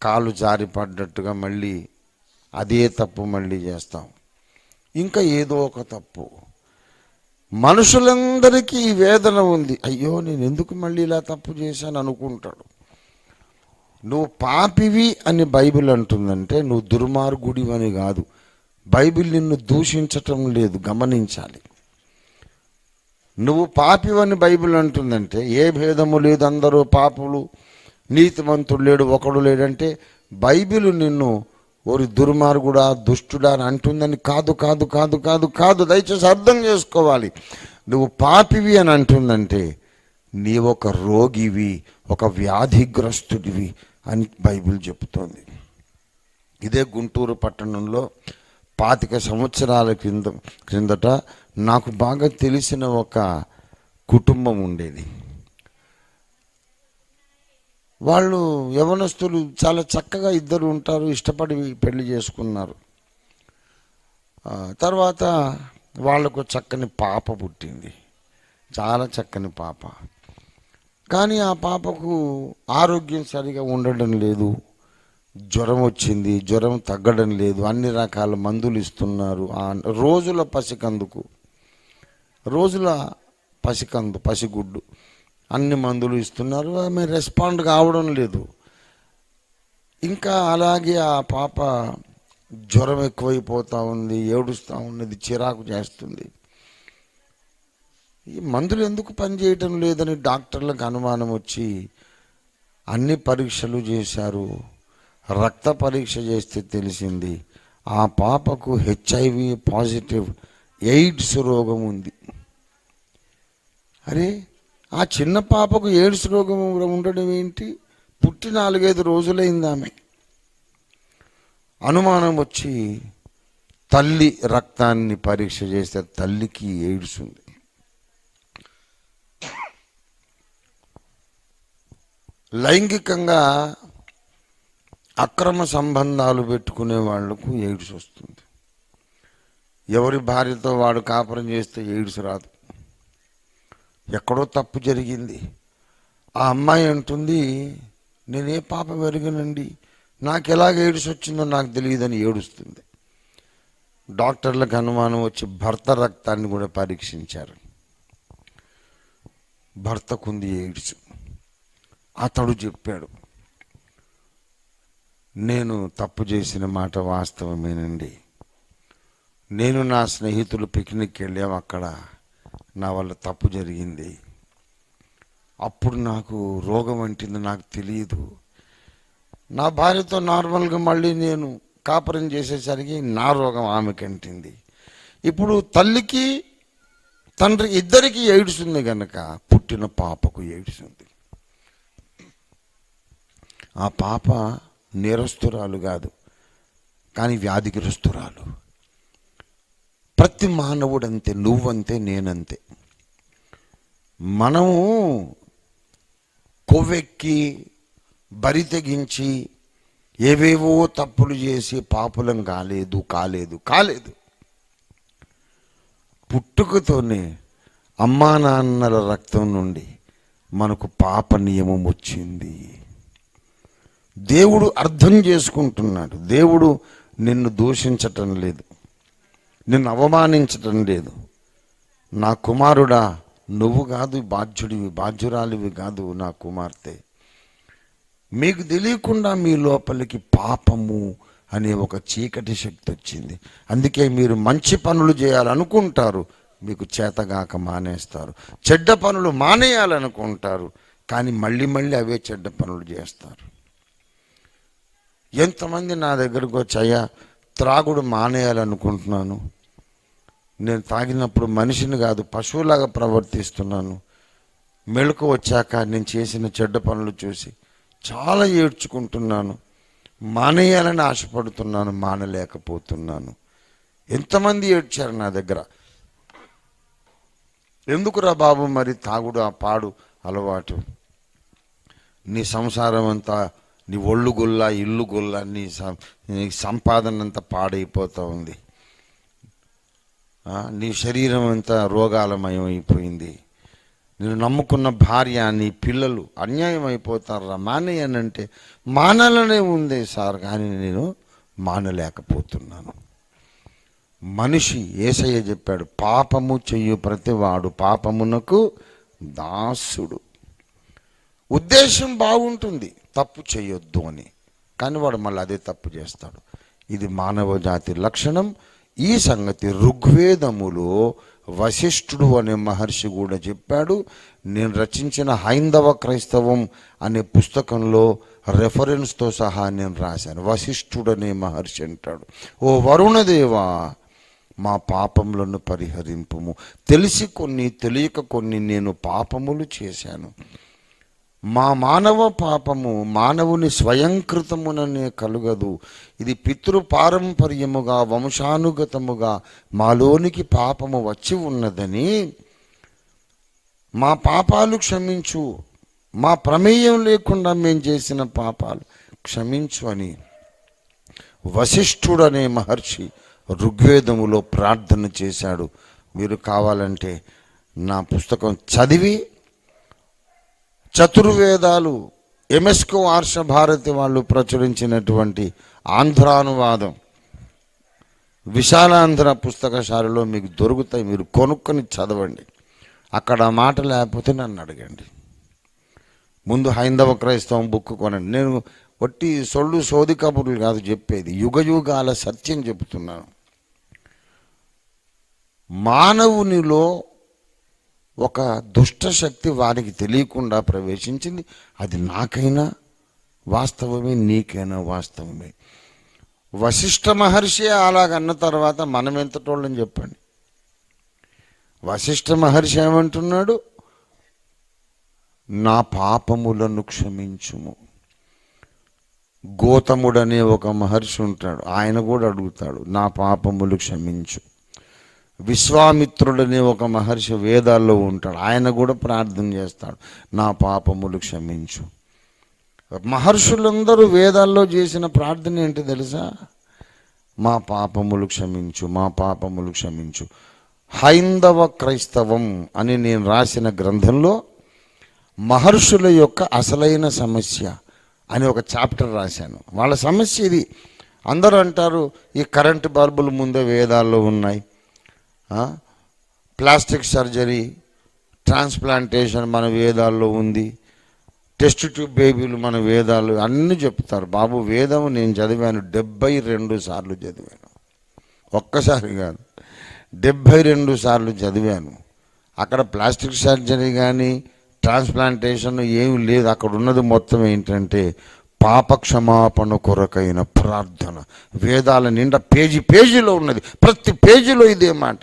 కాలు జారి పడ్డట్టుగా మళ్ళీ అదే తప్పు మళ్ళీ చేస్తాం. ఇంకా ఏదో ఒక తప్పు. మనుషులందరికీ ఈ వేదన ఉంది. అయ్యో నేను ఎందుకు మళ్ళీ ఇలా తప్పు చేశాను అనుకుంటాడు. నువ్వు పాపివి అని బైబిల్ అంటుందంటే నువ్వు దుర్మార్గుడివని కాదు. బైబిల్ నిన్ను దూషించటం లేదు, గమనించాలి. నువ్వు పాపివని బైబిల్ అంటుందంటే ఏ భేదము లేదు, అందరూ పాపులు, నీతిమంతుడు లేడు, ఒకడు లేడంటే బైబిల్ నిన్ను ఓరి దుర్మార్గుడా, దుష్టుడా అని అంటుందని కాదు కాదు కాదు కాదు కాదు. దయచేసి అర్థం చేసుకోవాలి. నువ్వు పాపివి అని అంటుందంటే నీ ఒక రోగివి, ఒక వ్యాధిగ్రస్తుడివి అని బైబిల్ చెబుతోంది. ఇదే గుంటూరు పట్టణంలో 25 సంవత్సరాల క్రిందట నాకు బాగా తెలిసిన ఒక కుటుంబం ఉండేది. వాళ్ళు యవనస్తులు, చాలా చక్కగా ఇద్దరు ఉంటారు, ఇష్టపడి పెళ్లి చేసుకున్నారు. తర్వాత వాళ్ళకు చక్కని పాప పుట్టింది, చాలా చక్కని పాప. కానీ ఆ పాపకు ఆరోగ్యం సరిగా ఉండడం లేదు, జ్వరం వచ్చింది, జ్వరం తగ్గడం లేదు, అన్ని రకాల మందులు ఇస్తున్నారు. రోజుల పసిగుడ్డు అన్ని మందులు ఇస్తున్నారు, ఆమె రెస్పాండ్ కావడం లేదు. ఇంకా అలాగే ఆ పాప జ్వరం ఎక్కువైపోతూ ఉంది, ఏడుస్తూ ఉన్నది, చిరాకు చేస్తుంది. ఈ మందులు ఎందుకు పనిచేయటం లేదని డాక్టర్లకు అనుమానం వచ్చి అన్ని పరీక్షలు చేశారు. రక్త పరీక్ష చేస్తే తెలిసింది ఆ పాపకు HIV పాజిటివ్ ఎయిడ్స్ రోగం ఉంది. అరే, ఆ చిన్న పాపకు ఎయిడ్స్ రోగం ఉండడం ఏంటి? పుట్టి 4-5 రోజులైంది ఆమె. అనుమానం వచ్చి తల్లి రక్తాన్ని పరీక్ష చేస్తే తల్లికి ఎయిడ్స్ ఉంది. లైంగికంగా అక్రమ సంబంధాలు పెట్టుకునే వాళ్లకు ఎయిడ్స్ వస్తుంది. ఎవరి భార్యతో వాడు కాపురం చేస్తే ఎయిడ్స్ రాదు. ఎక్కడో తప్పు జరిగింది. ఆ అమ్మాయి అంటుంది, నేనే పాపం ఎరగనండి, నాకు ఎలాగ ఎయిడ్స్ వచ్చిందో నాకు తెలియదని ఏడుస్తుంది. డాక్టర్లకు అనుమానం వచ్చి భర్త రక్తాన్ని కూడా పరీక్షించారు. భర్తకుంది ఎయిడ్స్. అతడు చెప్పాడు, నేను తప్పు చేసిన మాట వాస్తవమేనండి. నేను నా స్నేహితులు పిక్నిక్ వెళ్ళాము, అక్కడ నా వల్ల తప్పు జరిగింది. అప్పుడు నాకు రోగం అంటింది, నాకు తెలియదు. నా భార్యతో నార్మల్గా మళ్ళీ నేను కాపురం చేసేసరికి నా రోగం ఆమెకి అంటింది. ఇప్పుడు తల్లికి తండ్రి ఇద్దరికి ఎయిడ్స్ ఉంది కనుక పుట్టిన పాపకు ఎయిడ్స్ ఉంది. ఆ పాప నేరస్తురాలు కాదు, కానీ వ్యాధిగ్రస్తురాలు. ప్రతి మానవుడంతే, నువ్వంతే, నేనంతే. మనము కొవ్వెక్కి బరి తెగించి ఏవేవో తప్పులు చేసి పాపులం కాలేదు. పుట్టుకతోనే అమ్మా నాన్నల రక్తం నుండి మనకు పాప నియమం వచ్చింది. దేవుడు అర్థం చేసుకుంటున్నాడు. దేవుడు నిన్ను దూషించటం లేదు, నిన్ను అవమానించటం లేదు. నా కుమారుడా, నువ్వు కాదు బాధ్యురాలివి కాదు నా కుమార్తె. మీకు తెలియకుండా మీ లోపలికి పాపము అనే ఒక చీకటి శక్తి వచ్చింది. అందుకే మీరు మంచి పనులు చేయాలనుకుంటారు, మీకు చేతగాక మానేస్తారు. చెడ్డ పనులు మానేయాలనుకుంటారు, కానీ మళ్ళీ అవే చెడ్డ పనులు చేస్తారు. ఎంతమంది నా దగ్గరకు వచ్చాయా, త్రాగుడు మానేయాలనుకుంటున్నాను, నేను తాగినప్పుడు మనిషిని కాదు పశువులాగా ప్రవర్తిస్తున్నాను, మెళుకు వచ్చాక నేను చేసిన చెడ్డ పనులు చూసి చాలా ఏడ్చుకుంటున్నాను, మానేయాలని ఆశపడుతున్నాను, మానలేకపోతున్నాను. ఎంతమంది ఏడ్చారు నా దగ్గర. ఎందుకురా బాబు మరి తాగుడు, ఆ పాడు అలవాటు, నీ సంసారం అంతా, నీ ఒళ్ళు గొల్ల ఇల్లు గొల్ల, నీ సంపాదన అంతా పాడైపోతూ ఉంది, నీ శరీరం అంతా రోగాలమయం అయిపోయింది, నేను నమ్ముకున్న భార్య నీ పిల్లలు అన్యాయం అయిపోతారా, మానేయనంటే మానాలనే ఉంది సార్, కానీ నేను మానలేకపోతున్నాను. మనిషి యేసయ్య చెప్పాడు, పాపము చెయ్యు ప్రతివాడు పాపమునకు దాసుడు. ఉద్దేశం బాగుంటుంది, తప్పు చేయొద్దు అని, కానీ వాడు మళ్ళీ అదే తప్పు చేస్తాడు. ఇది మానవ జాతి లక్షణం. ఈ సంగతి ఋగ్వేదములో వశిష్ఠుడు అనే మహర్షి కూడా చెప్పాడు. నేను రచించిన హైందవ క్రైస్తవం అనే పుస్తకంలో రెఫరెన్స్తో సహా నేను రాశాను. వశిష్ఠుడు అనే మహర్షి అంటాడు, ఓ వరుణదేవా, మా పాపములను పరిహరింపుము. తెలిసి కొన్ని, తెలియక కొన్ని నేను పాపములు చేశాను. మా మానవ పాపము మానవుని స్వయంకృతముననే కలుగదు, ఇది పితృపారంపర్యముగా వంశానుగతముగా మాలోనికి పాపము వచ్చి ఉన్నదని, మా పాపాలు క్షమించు, మా ప్రమేయం లేకుండా మేము చేసిన పాపాలు క్షమించు అని వశిష్ఠుడనే మహర్షి ఋగ్వేదములో ప్రార్థన చేశాడు. మీరు కావాలంటే నా పుస్తకం చదివి, చతుర్వేదాలు ఎంఎస్కో ఆర్ష భారతి వాళ్ళు ప్రచురించినటువంటి ఆంధ్రానువాదం విశాలాంధ్ర పుస్తకశాలలో మీకు దొరుకుతాయి, మీరు కొనుక్కొని చదవండి. అక్కడ మాట లేకపోతే నన్ను అడగండి. ముందు హైందవ క్రైస్తవం బుక్ కొనండి. నేను వట్టి సొల్లు సోది కబుర్లు కాదు చెప్పేది, యుగయుగాల సత్యం చెబుతున్నాను. మానవునిలో ఒక దుష్ట శక్తి వారికి తెలియకుండా ప్రవేశించింది. అది నాకైనా వాస్తవమే, నీకైనా వాస్తవమే. వశిష్ఠ మహర్షి అలాగన్న తర్వాత మనం ఎంతటోళ్ళని చెప్పండి. వశిష్ఠ మహర్షి ఏమంటున్నాడు? నా పాపములను క్షమించుము. గౌతముడనే ఒక మహర్షి ఉంటాడు, ఆయన కూడా అడుగుతాడు, నా పాపములు క్షమించు. విశ్వామిత్రుడనే ఒక మహర్షి వేదాల్లో ఉంటాడు, ఆయన కూడా ప్రార్థన చేస్తాడు, నా పాపములు క్షమించు. మహర్షులందరూ వేదాల్లో చేసిన ప్రార్థన ఏంటి తెలుసా? మా పాపములు క్షమించు, మా పాపములు క్షమించు. హైందవ క్రైస్తవం అని నేను రాసిన గ్రంథంలో మహర్షుల యొక్క అసలైన సమస్య అని ఒక చాప్టర్ రాశాను. వాళ్ళ సమస్య ఇది. అందరూ అంటారు ఈ కరెంటు బల్బులు ముందే వేదాల్లో ఉన్నాయి, ప్లాస్టిక్ సర్జరీ, ట్రాన్స్ప్లాంటేషన్ మన వేదాల్లో ఉంది, టెస్ట్ ట్యూబ్ బేబీలు మన వేదాలు అన్నీ చెప్తారు. బాబు, వేదం నేను చదివాను 72 సార్లు చదివాను, ఒక్కసారి కాదు 72 సార్లు చదివాను. అక్కడ ప్లాస్టిక్ సర్జరీ కానీ ట్రాన్స్ప్లాంటేషన్ ఏమి లేదు. అక్కడ ఉన్నది మొత్తం ఏంటంటే పాప క్షమాపణ కొరకైన ప్రార్థన. వేదాల నిండా పేజీలో ఉన్నది, ప్రతి పేజీలో ఇదే మాట.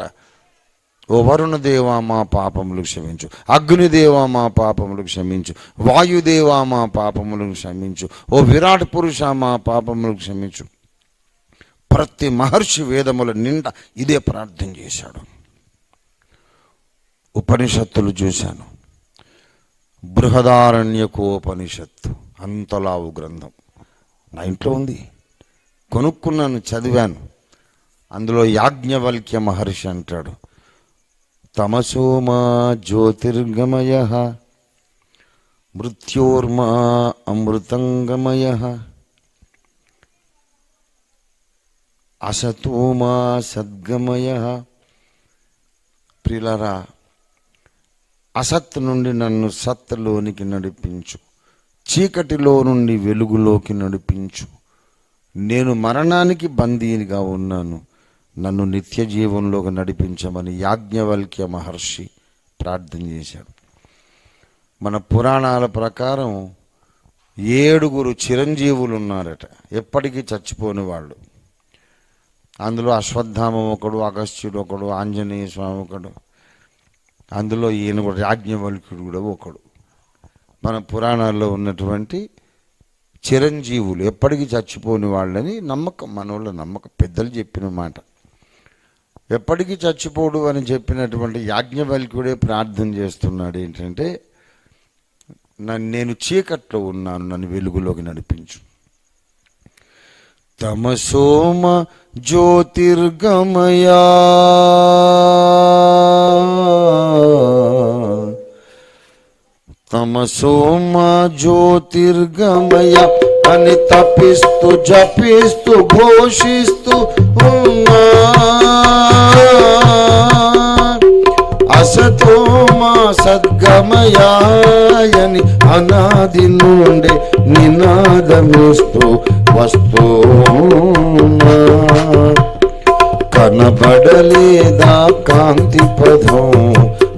ఓ వరుణ దేవా మా పాపములు క్షమించు, అగ్నిదేవా మా పాపములు క్షమించు, వాయుదేవా మా పాపములు క్షమించు, ఓ విరాట్ పురుష మా పాపములు క్షమించు. ప్రతి మహర్షి వేదముల నిండా ఇదే ప్రార్థన చేశాడు. ఉపనిషత్తులు చూశాను, బృహదారణ్యకోపనిషత్తు అంతలావు గ్రంథం నా ఇంట్లో ఉంది, కొనుక్కున్నాను, చదివాను. అందులో యాజ్ఞవల్క్య మహర్షి అంటాడు, తమసోమా జ్యోతిర్గమయ మృత్యోర్మా అమృతంగమయ అసతోమా సద్గమయ. ప్రియులారా, అసత్ నుండి నన్ను సత్తులోనికి నడిపించు, చీకటిలో నుండి వెలుగులోకి నడిపించు. నేను మరణానికి బందీనిగా ఉన్నాను, నన్ను నిత్య జీవంలోకి నడిపించమని యాజ్ఞవల్క్య మహర్షి ప్రార్థన చేశాడు. మన పురాణాల ప్రకారం 7 చిరంజీవులు ఉన్నారట, ఎప్పటికీ చచ్చిపోని వాళ్ళు. అందులో అశ్వత్థామ ఒకడు, అగస్త్యుడు ఒకడు, ఆంజనేయ స్వామి ఒకడు, అందులో ఈయన కూడా యాజ్ఞవల్క్యుడు కూడా ఒకడు. మన పురాణాల్లో ఉన్నటువంటి చిరంజీవులు, ఎప్పటికీ చచ్చిపోని వాళ్ళని నమ్మకం, మనోళ్ళ నమ్మకం, పెద్దలు చెప్పిన మాట. ఎప్పటికీ చచ్చిపోడు అని చెప్పినటువంటి యాజ్ఞవల్క్యుడే ప్రార్థన చేస్తున్నాడు ఏంటంటే, నేను చీకట్లో ఉన్నాను, నన్ను వెలుగులోకి నడిపించు. తమసోమ జ్యోతిర్గమయా తమసోమ జ్యోతిర్గమయ అని తపిస్తూ జపిస్తూ ఘోషిస్తూ ఉన్నా, అసతోమా సద్గమయాయని అనాది నుండి నినాదమిస్తూ వస్తూనా. కనబడలేదా కాంతి పదం,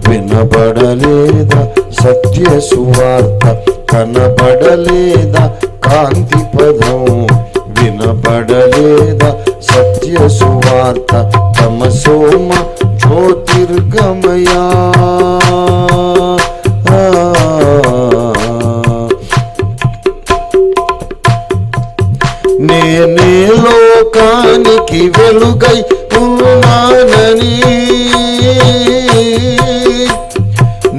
వినబడలేదా సత్య సువార్త, కనబడలేదా కాంతి పదం, వినబడలేదా సత్య సువార్త. తమసోమ జ్యోతిర్గమయా నేనే లోకానికి వెలుగై ఉన్నానని,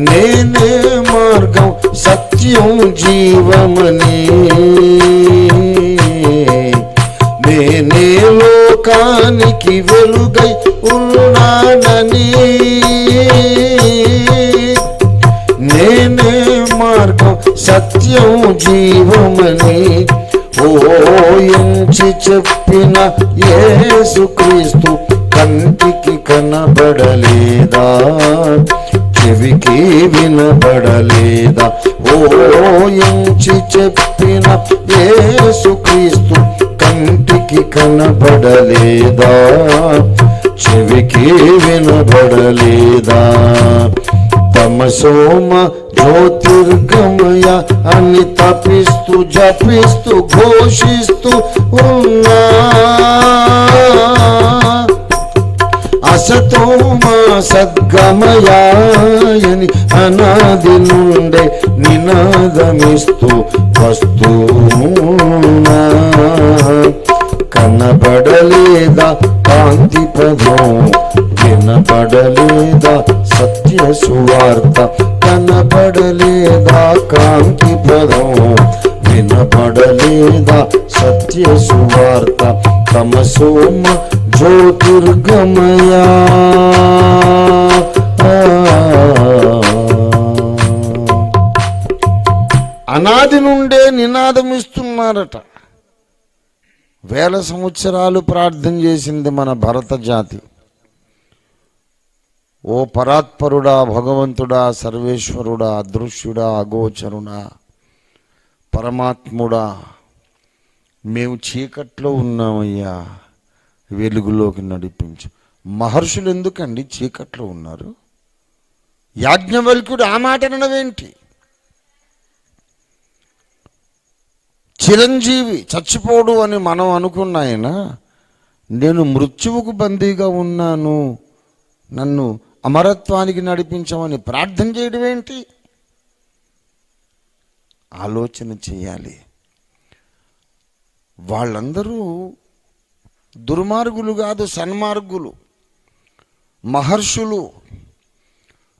నేనే మార్గం సత్యం జీవమని, నేనే లోకానికి వెలుగై ఉన్నానని, నేనే మార్గం సత్యం జీవమని ఓయించి చెప్పిన యేసుక్రీస్తు కంటికి కనబడలేదా, చెవికి వినబడలేదా? ఓయించి చెప్పిన యేసుక్రీస్తు కంటికి కనబడలేదా, చెవికి వినబడలేదా? తమసోమ జ్యోతిర్గమయ అని తపిస్తూ జపిస్తూ ఘోషిస్తూ ఉన్నా. అసతోమ సద్గమయాయని అనాది నుండే నినాదమిస్తూ వస్తూనా. కనబడలేదా కాంతి పదం, వినబడలేదా సత్య సువార్త. కనబడలేదా కాంతి పదం, వినబడలేదా సత్య సువార్త. తమసోమ జ్యోతిర్గమయా. అనాది నుండే నినాదమిస్తున్నారట. వేల సంవత్సరాలు ప్రార్థన చేసింది మన భరత జాతి. ఓ పరాత్పరుడా, భగవంతుడా, సర్వేశ్వరుడా, అదృశ్యుడా, అగోచరుడా, పరమాత్ముడా, మేము చీకట్లో ఉన్నామయ్యా, వెలుగులోకి నడిపించు. మహర్షులు ఎందుకండి చీకట్లో ఉన్నారు? యాజ్ఞవల్క్యుడు ఆ మాట అనవేంటి? చిరంజీవి చచ్చిపోడు అని మనం అనుకున్నాయన, నేను మృత్యువుకు బందీగా ఉన్నాను, నన్ను అమరత్వానికి నడిపించమని ప్రార్థన చేయడం ఏంటి? ఆలోచన చేయాలి. వాళ్ళందరూ దుర్మార్గులు కాదు, సన్మార్గులు, మహర్షులు.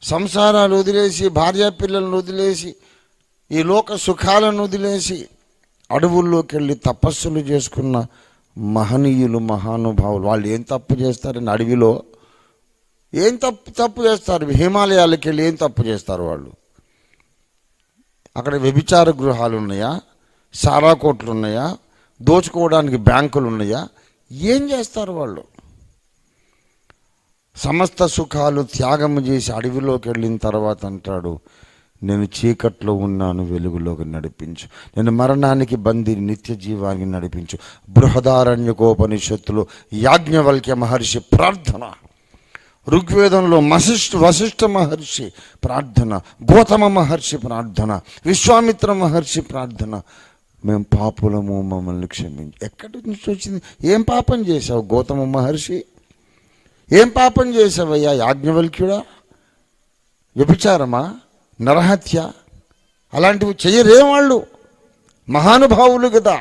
సంసారాలు వదిలేసి, భార్యాపిల్లలను వదిలేసి, ఈ లోక సుఖాలను వదిలేసి అడవుల్లోకి వెళ్ళి తపస్సులు చేసుకున్న మహనీయులు, మహానుభావులు. వాళ్ళు ఏం తప్పు చేస్తారని అడవిలో ఏం తప్పు చేస్తారు? హిమాలయాలకు వెళ్ళి ఏం తప్పు చేస్తారు వాళ్ళు? అక్కడ వ్యభిచార గృహాలు ఉన్నాయా? సారా కోట్లు ఉన్నాయా? దోచుకోవడానికి బ్యాంకులు ఉన్నాయా? ఏం చేస్తారు వాళ్ళు? సమస్త సుఖాలు త్యాగం చేసి అడవిలోకి వెళ్ళిన తర్వాత అంటాడు, నేను చీకట్లో ఉన్నాను, వెలుగులోకి నడిపించు. నేను మరణానికి బందీ, నిత్య జీవానికి నడిపించు. బృహదారణ్యకోపనిషత్తులో యాజ్ఞవల్క్య మహర్షి ప్రార్థన, ఋగ్వేదంలో వశిష్ఠ మహర్షి ప్రార్థన, గౌతమ మహర్షి ప్రార్థన, విశ్వామిత్ర మహర్షి ప్రార్థన. మేము పాపులము, మమ్మల్ని క్షమించు. ఎక్కడి నుంచి వచ్చింది? ఏం పాపం చేశావు గౌతమ మహర్షి? ఏం పాపం చేసావయ్యా యాజ్ఞవల్క్యుడా? వ్యభిచారమా, నరహత్య, అలాంటివి చెయ్యరే వాళ్ళు? మహానుభావులు కదా.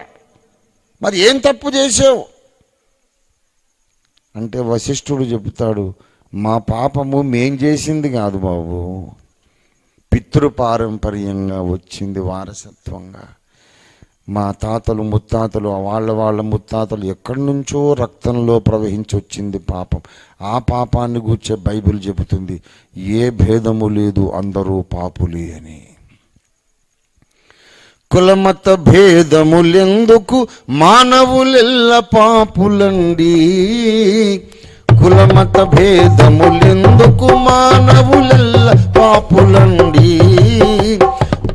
మరి ఏం తప్పు చేసావు అంటే వశిష్ఠుడు చెబుతాడు, మా పాపము మేం చేసింది కాదు బాబు, పితృపారంపర్యంగా వచ్చింది, వారసత్వంగా. మా తాతలు ముత్తాతలు, వాళ్ళ ముత్తాతలు ఎక్కడి నుంచో రక్తంలో ప్రవహించి వచ్చింది పాపం. ఆ పాపాన్ని గూర్చే బైబిల్ చెబుతుంది, ఏ భేదము లేదు, అందరూ పాపులే అని. కులమత భేదములెందుకు, మానవులెల్ల పాపులండి. కులమత భేదములెందుకు, మానవులెల్ల పాపులండి.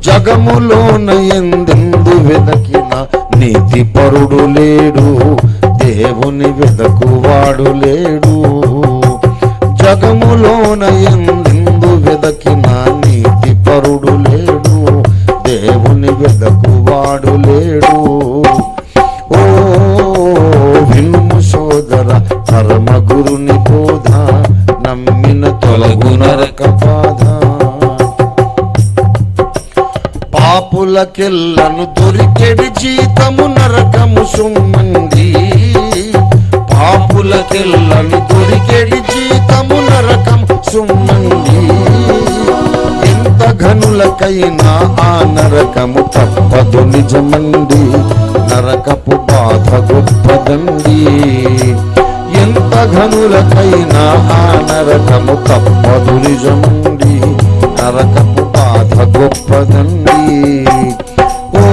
జగములోన ఎందెందు వెదకిన నీతి పరుడు లేడు, దేవుని వెదకువాడు లేడు. జగములోన ఎందెందు వెదకిన నీతి పరుడు లేడు, దేవుని వెదకువాడు లేడు. ఓ వినుము సోదర, పరమ గురుని బోధ, నమ్మిన తొలగు నరక బాధ. పాపులకెల్లను దొరికెడి జీతము నరకము సుమ్మంది. పాపులకెల్లను దొరికెడి జీతము నరకము సుమ్మంది. ఎంత ఘనులకైనా ఆ నరకము తప్పదు నిజమండి, నరకపు బాధ గొప్పదండి. ఎంత ఘనులకైనా ఆ నరకము తప్పదు నిజమండి, నరకపు బాధ గొప్పదండి. ఓ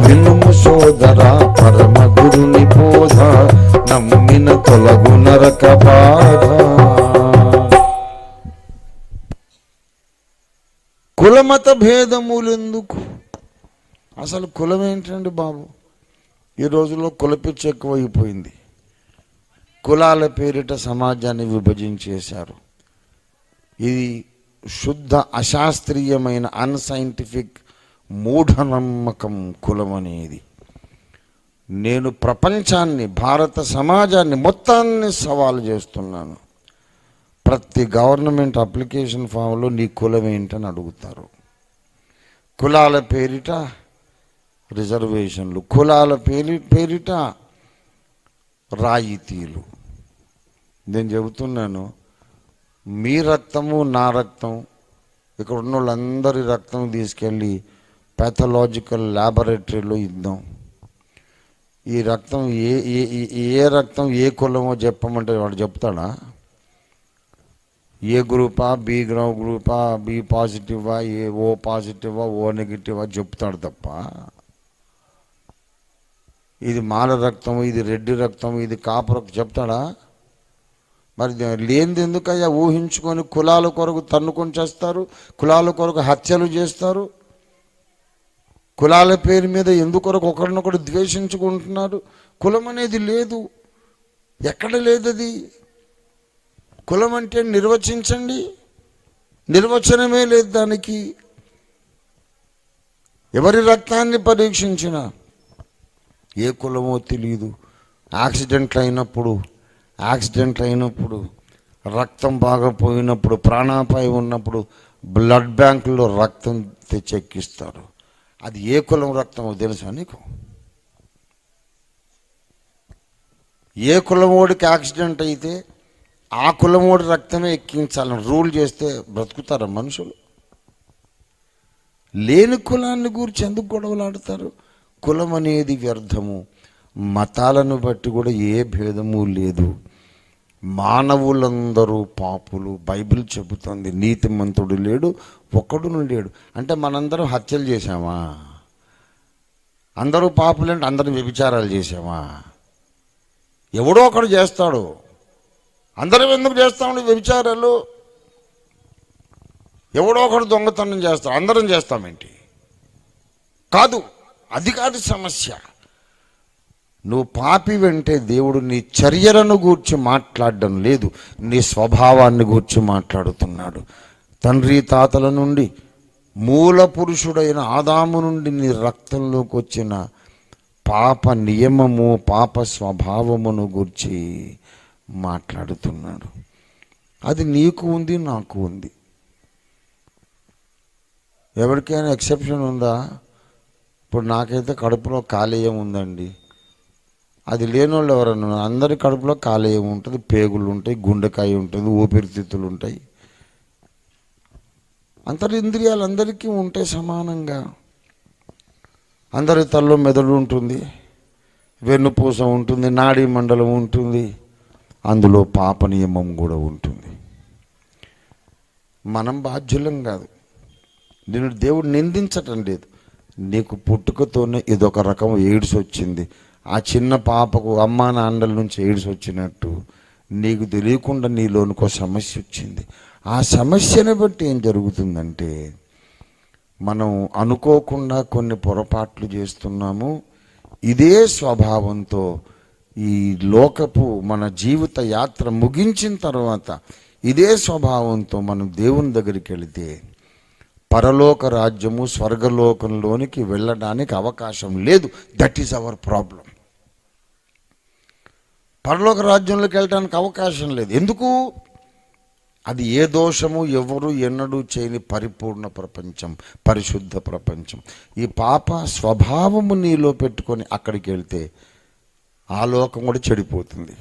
వినుము సోదర, పరమ గురుని బోధ, నమ్మిన తొలగు నరక బాధ. కులమత భేదములెందుకు? అసలు కులం ఏంటండి బాబు? ఈ రోజుల్లో కులపిచ్చి ఎక్కువైపోయింది. కులాల పేరిట సమాజాన్ని విభజించేశారు. ఇది శుద్ధ అశాస్త్రీయమైన అన్సైంటిఫిక్ మూఢనమ్మకం కులం అనేది. నేను ప్రపంచాన్ని, భారత సమాజాన్ని మొత్తాన్ని సవాలు చేస్తున్నాను. ప్రతి గవర్నమెంట్ అప్లికేషన్ ఫామ్లో నీ కులం ఏంటని అడుగుతారు. కులాల పేరిట రిజర్వేషన్లు, కులాల పేరిట రాయితీలు. నేను చెబుతున్నాను, మీ రక్తము నా రక్తం, ఇక్కడ ఉన్న వాళ్ళందరి రక్తం తీసుకెళ్ళి పాథలాజికల్ ల్యాబొరేటరీలో ఇద్దాం. ఈ రక్తం ఏ రక్తం ఏ కులమో చెప్పమంటే వాడు చెప్తాడా? ఏ గ్రూపా, బి గ్రూపా, బి పాజిటివా, ఓ పాజిటివా, ఓ నెగిటివా చెప్తాడు తప్ప ఇది మాల రక్తం, ఇది రెడ్డి రక్తం, ఇది కాపు రక్తం చెప్తాడా? మరి లేనిది ఎందుకయ్యా ఊహించుకొని కులాల కొరకు తన్నుకొని చేస్తారు, కులాల కొరకు హత్యలు చేస్తారు, కులాల పేరు మీద ఎందుకొరకు ఒకరినొకరు ద్వేషించుకుంటున్నారు? కులం అనేది లేదు, ఎక్కడ లేదు. అది కులం అంటే నిర్వచించండి, నిర్వచనమే లేదు దానికి. ఎవరి రక్తాన్ని పరీక్షించినా ఏ కులమో తెలియదు. యాక్సిడెంట్లు అయినప్పుడు రక్తం బాగా పోయినప్పుడు, ప్రాణాపాయం ఉన్నప్పుడు బ్లడ్ బ్యాంకులో రక్తం తెచ్చెక్కిస్తారు. అది ఏ కులం రక్తమో తెలుసా నీకు? ఏ కులమోడికి యాక్సిడెంట్ అయితే ఆ కులమోడి రక్తమే ఎక్కించాలని రూల్ చేస్తే బ్రతుకుతారా మనుషులు? లేని కులాన్ని గురించి ఎందుకు గొడవలాడతారు? కులం అనేది వ్యర్థము. మతాలను బట్టి కూడా ఏ భేదము లేదు. మానవులందరూ పాపులు. బైబిల్ చెబుతుంది నీతిమంతుడు లేడు, ఒక్కడును లేడు. అంటే మనందరం హత్యలు చేశామా? అందరూ పాపులంటే అందరం వ్యభిచారాలు చేశామా? ఎవడో ఒకడు చేస్తాడు. అందరం ఎందుకు చేస్తామండి వ్యభిచారాలు? ఎవడో ఒకడు దొంగతనం చేస్తాడు, అందరం చేస్తామేంటి? కాదు, అది కాదు సమస్య. నువ్వు పాపి వెంటే దేవుడు నీ చర్యలను గూర్చి మాట్లాడడం లేదు, నీ స్వభావాన్ని గూర్చి మాట్లాడుతున్నాడు. తండ్రి తాతల నుండి మూల పురుషుడైన ఆదాము నుండి నీ రక్తంలోకి వచ్చిన పాప నియమము, పాప స్వభావమును గూర్చి మాట్లాడుతున్నాడు. అది నీకు ఉంది, నాకు ఉంది. ఎవరికైనా ఎక్సెప్షన్ ఉందా? ఇప్పుడు నాకైతే కడుపులో కాలేయం ఉందండి. అది లేని వాళ్ళు ఎవరన్నా? అందరి కడుపులో కాలేయం ఉంటుంది, పేగులు ఉంటాయి, గుండెకాయ ఉంటుంది, ఊపిరితిత్తులు ఉంటాయి. అంతరింద్రియాలు అందరికీ ఉంటాయి సమానంగా. అందరి తల్లో మెదడు ఉంటుంది, వెన్నుపూస ఉంటుంది, నాడీ మండలం ఉంటుంది, అందులో పాప నియమం కూడా ఉంటుంది. మనం బాధ్యులం కాదు. నేను దేవుడు నిందించటం లేదు. నీకు పుట్టుకతోనే ఇదొక రకం ఎయిడ్స్ వచ్చింది. ఆ చిన్న పాపకు అమ్మా నాన్నల నుంచి ఎయిడ్స్ వచ్చినట్టు నీకు తెలియకుండా నీలోనికో సమస్య వచ్చింది. ఆ సమస్యను బట్టి ఏం జరుగుతుందంటే మనం అనుకోకుండా కొన్ని పొరపాట్లు చేస్తున్నాము. ఇదే స్వభావంతో ఈ లోకపు మన జీవిత యాత్ర ముగించిన తర్వాత ఇదే స్వభావంతో మనం దేవుని దగ్గరికి వెళితే పరలోక రాజ్యము, స్వర్గలోకంలోనికి వెళ్ళడానికి అవకాశం లేదు. That is our problem. పరలోక రాజ్యంలోకి వెళ్ళడానికి అవకాశం లేదు. ఎందుకు? అది ఏ దోషము ఎవరు ఎన్నడూ చేయని పరిపూర్ణ ప్రపంచం, పరిశుద్ధ ప్రపంచం. ఈ పాప స్వభావము నీలో పెట్టుకొని అక్కడికి వెళ్తే ఆ లోకం కూడా చెడిపోతుంది.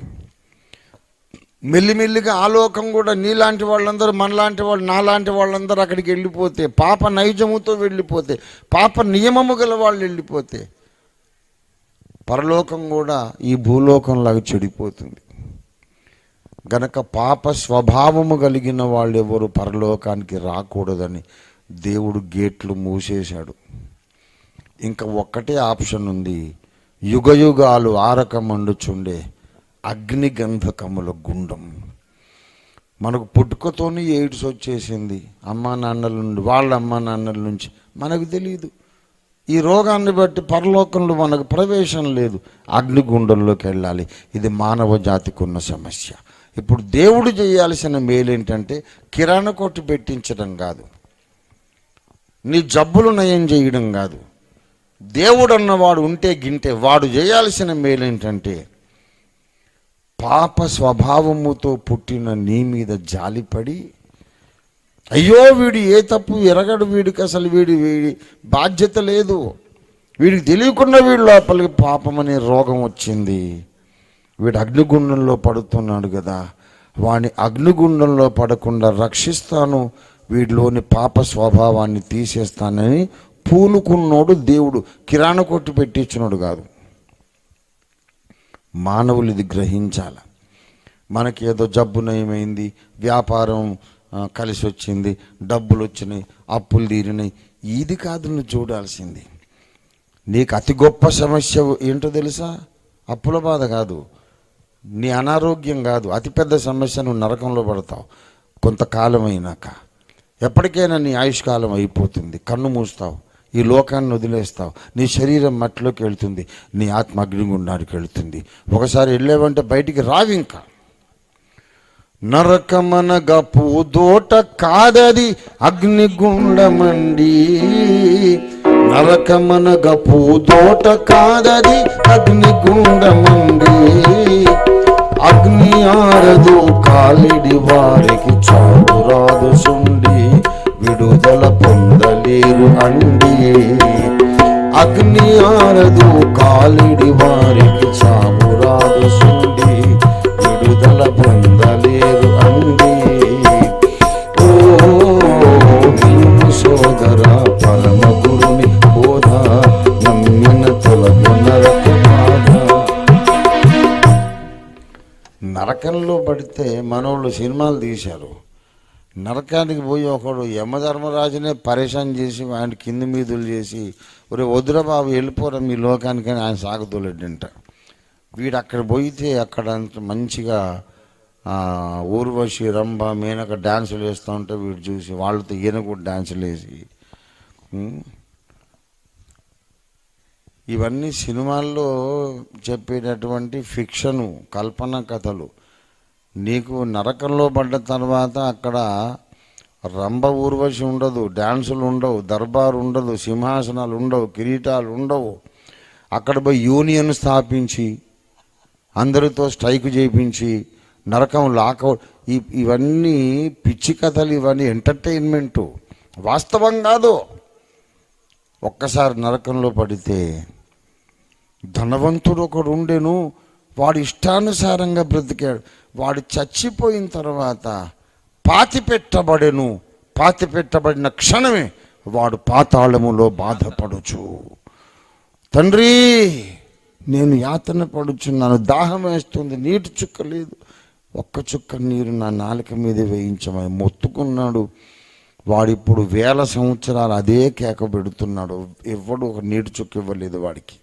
మెల్లిమెల్లిగా ఆ లోకం కూడా నీలాంటి వాళ్ళందరూ, మనలాంటి వాళ్ళు, నాలాంటి వాళ్ళందరూ అక్కడికి వెళ్ళిపోతే, పాప నైజముతో వెళ్ళిపోతే, పాప నియమము గల వాళ్ళు వెళ్ళిపోతే పరలోకం కూడా ఈ భూలోకంలాగా చెడిపోతుంది. గనక పాప స్వభావము కలిగిన వాళ్ళు ఎవరు పరలోకానికి రాకూడదని దేవుడు గేట్లు మూసేశాడు. ఇంకా ఒక్కటే ఆప్షన్ ఉంది. యుగయుగాలు ఆరక మండుచుండే అగ్నిగంధకముల గుండం. మనకు పుట్టుకతోనే ఎయిడ్స్ వచ్చేసింది అమ్మా నాన్నల నుండి, వాళ్ళ అమ్మా నాన్నల నుంచి. మనకు తెలియదు. ఈ రోగాన్ని బట్టి పరలోకంలో మనకు ప్రవేశం లేదు, అగ్నిగుండంలోకి వెళ్ళాలి. ఇది మానవ జాతికి ఉన్న సమస్య. ఇప్పుడు దేవుడు చేయాల్సిన మేలు ఏంటంటే కిరాణా కొట్టు పెట్టించడం కాదు, నీ జబ్బులు నయం చేయడం కాదు. దేవుడు అన్నవాడు ఉంటే గింటే వాడు చేయాల్సిన మేలు ఏంటంటే పాప స్వభావముతో పుట్టిన నీ మీద జాలిపడి, అయ్యో వీడు ఏ తప్పు ఎరగడు, వీడికి అసలు వీడి బాధ్యత లేదు, వీడికి తెలియకుండా వీడి లోపలికి పాపం అనే రోగం వచ్చింది, వీడు అగ్నిగుండంలో పడుతున్నాడు కదా, వాడిని అగ్నిగుండంలో పడకుండా రక్షిస్తాను, వీడిలోని పాప స్వభావాన్ని తీసేస్తానని పూనుకున్నోడు దేవుడు. కిరాణా కొట్టు పెట్టించినోడు కాదు. మానవులు ఇది గ్రహించాల. మనకి ఏదో జబ్బు నయమైంది, వ్యాపారం కలిసి వచ్చింది, డబ్బులు వచ్చినాయి, అప్పులు తీరినాయి, ఇది కాదు నువ్వు చూడాల్సింది. నీకు అతి గొప్ప సమస్య ఏంటో తెలుసా? అప్పుల బాధ కాదు, నీ అనారోగ్యం కాదు. అతిపెద్ద సమస్య నువ్వు నరకంలో పడతావు కొంతకాలం అయినాక. ఎప్పటికైనా నీ ఆయుష్కాలం అయిపోతుంది, కన్ను మూస్తావు, ఈ లోకాన్ని వదిలేస్తావు, నీ శరీరం మట్టిలోకి వెళ్తుంది, నీ ఆత్మ అగ్నిగుండానికి వెళ్తుంది. ఒకసారి వెళ్ళేవంటే బయటికి రావి. ఇంకా నరకమనగా పూదోట కాదది అగ్నిగుండమండి, నరకమనగా పూదోట కాదది అగ్నిగుండమండి, అగ్ని ఆరదు కాలిడి వారికి చావు రాదు సుండి, విడుదల పొందలేరు అండి, అగ్ని ఆరదు కాలిడి వారికి చావు రాదు సుండి, విడుదల పొందలేరు అండి. ఓ సోదర పరమ గురుని బోధ నమ్మిన తొలగు నరక బాధ. నరకంలో పడితే మనోళ్ళు సినిమాలు తీశారు. నరకానికి పోయి ఒకడు యమధర్మరాజునే పరేషాన్ చేసి ఆయన కింది మీదులు చేసి, ఒరే వద్దురా బాబు వెళ్ళిపోరా మీ లోకానికని ఆయన సాగుతోలేడంట. వీడు అక్కడ పోయితే అక్కడ మంచిగా ఊర్వశి, రంభ, మేనక డ్యాన్సులు వేస్తూ ఉంటే వీడు చూసి వాళ్ళతో ఈయన కూడా డ్యాన్సులు వేసి, ఇవన్నీ సినిమాల్లో చెప్పేటటువంటి ఫిక్షను, కల్పన కథలు. నీకు నరకంలో పడ్డ తర్వాత అక్కడ రంభ ఊర్వశి ఉండదు, డ్యాన్సులు ఉండవు, దర్బారు ఉండదు, సింహాసనాలు ఉండవు, కిరీటాలు ఉండవు. అక్కడ పోయి యూనియన్ స్థాపించి అందరితో స్ట్రైక్ చేయించి నరకం లాకౌట్, ఇవన్నీ పిచ్చి కథలు, ఇవన్నీ ఎంటర్టైన్మెంటు, వాస్తవం కాదు. ఒక్కసారి నరకంలో పడితే ధనవంతుడు ఒకడు ఉండెను, వాడు ఇష్టానుసారంగా బ్రతికాడు, వాడు చచ్చిపోయిన తర్వాత పాతిపెట్టబడెను, పాతిపెట్టబడిన క్షణమే వాడు పాతాళములో బాధపడుచు, తండ్రి నేను యాతన పడుచున్నాను, దాహం వేస్తుంది, నీటి చుక్క లేదు, ఒక్క చుక్క నీరు నా నాలుక మీద వేయించమని మొత్తుకున్నాడు. వాడిప్పుడు 1000 సంవత్సరాలు అదే కేక పెడుతున్నాడు, ఎవడు ఒక నీటి చుక్క ఇవ్వలేదు వాడికి.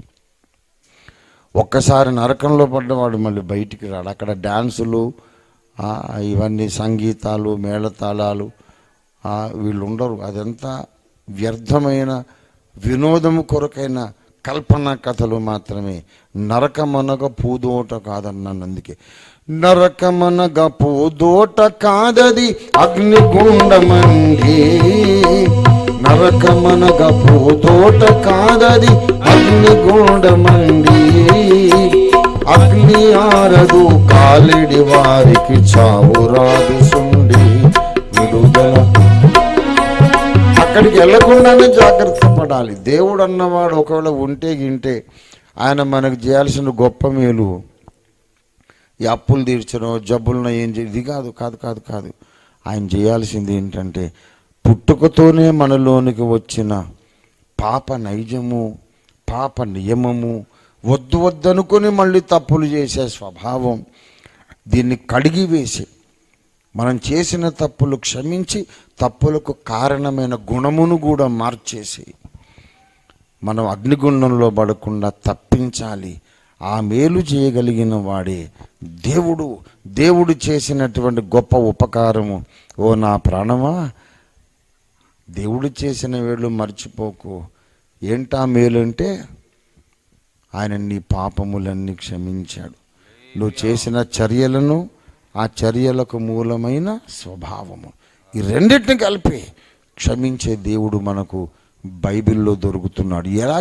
ఒక్కసారి నరకంలో పడ్డవాడు మళ్ళీ బయటికి రాడు. అక్కడ డ్యాన్సులు, ఇవన్నీ సంగీతాలు, మేళతాళాలు వీళ్ళు ఉండరు. అదంతా వ్యర్థమైన వినోదము కొరకైన కల్పన కథలు మాత్రమే. నరకమనగ పూదోట కాదన్నాను. అందుకే నరకమనగ పూదోట కాదది అగ్నిగుండమండి, నరకమనగ పూదోట కాదది అగ్నిగుండమండి, అగ్ని ఆరదు కాలిడి వారికి చావు రాదు సుండి, విడుదల. అక్కడికి వెళ్లకుండానే జాగ్రత్త పడాలి. దేవుడు అన్నవాడు ఒకవేళ ఉంటే గింటే ఆయన మనకు చేయాల్సిన గొప్ప మేలు ఈ అప్పులు తీర్చడం, జబ్బులను ఏం ఇది కాదు కాదు కాదు కాదు ఆయన చేయాల్సింది ఏంటంటే పుట్టుకతోనే మనలోనికి వచ్చిన పాప నైజము, పాప నియమము, వద్దు వద్దనుకొని మళ్ళీ తప్పులు చేసే స్వభావం, దీన్ని కడిగి వేసి మనం చేసిన తప్పులు క్షమించి తప్పులకు కారణమైన గుణమును కూడా మార్చేసి మనం అగ్నిగుండంలో పడకుండా తప్పించాలి. ఆ మేలు చేయగలిగిన వాడే దేవుడు. దేవుడు చేసినటువంటి గొప్ప ఉపకారము. ఓ నా ప్రాణమా, దేవుడు చేసిన వేళ్ళు మర్చిపోకు. ఏంటా మేలు అంటే ఆయన నీ పాపములన్నీ క్షమించాడు. నువ్వు చేసిన చర్యలను ఆ చర్యలకు మూలమైన స్వభావము. ఈ రెండింటిని కలిపి క్షమించే దేవుడు మనకు బైబిల్లో దొరుకుతున్నాడు. ఎలా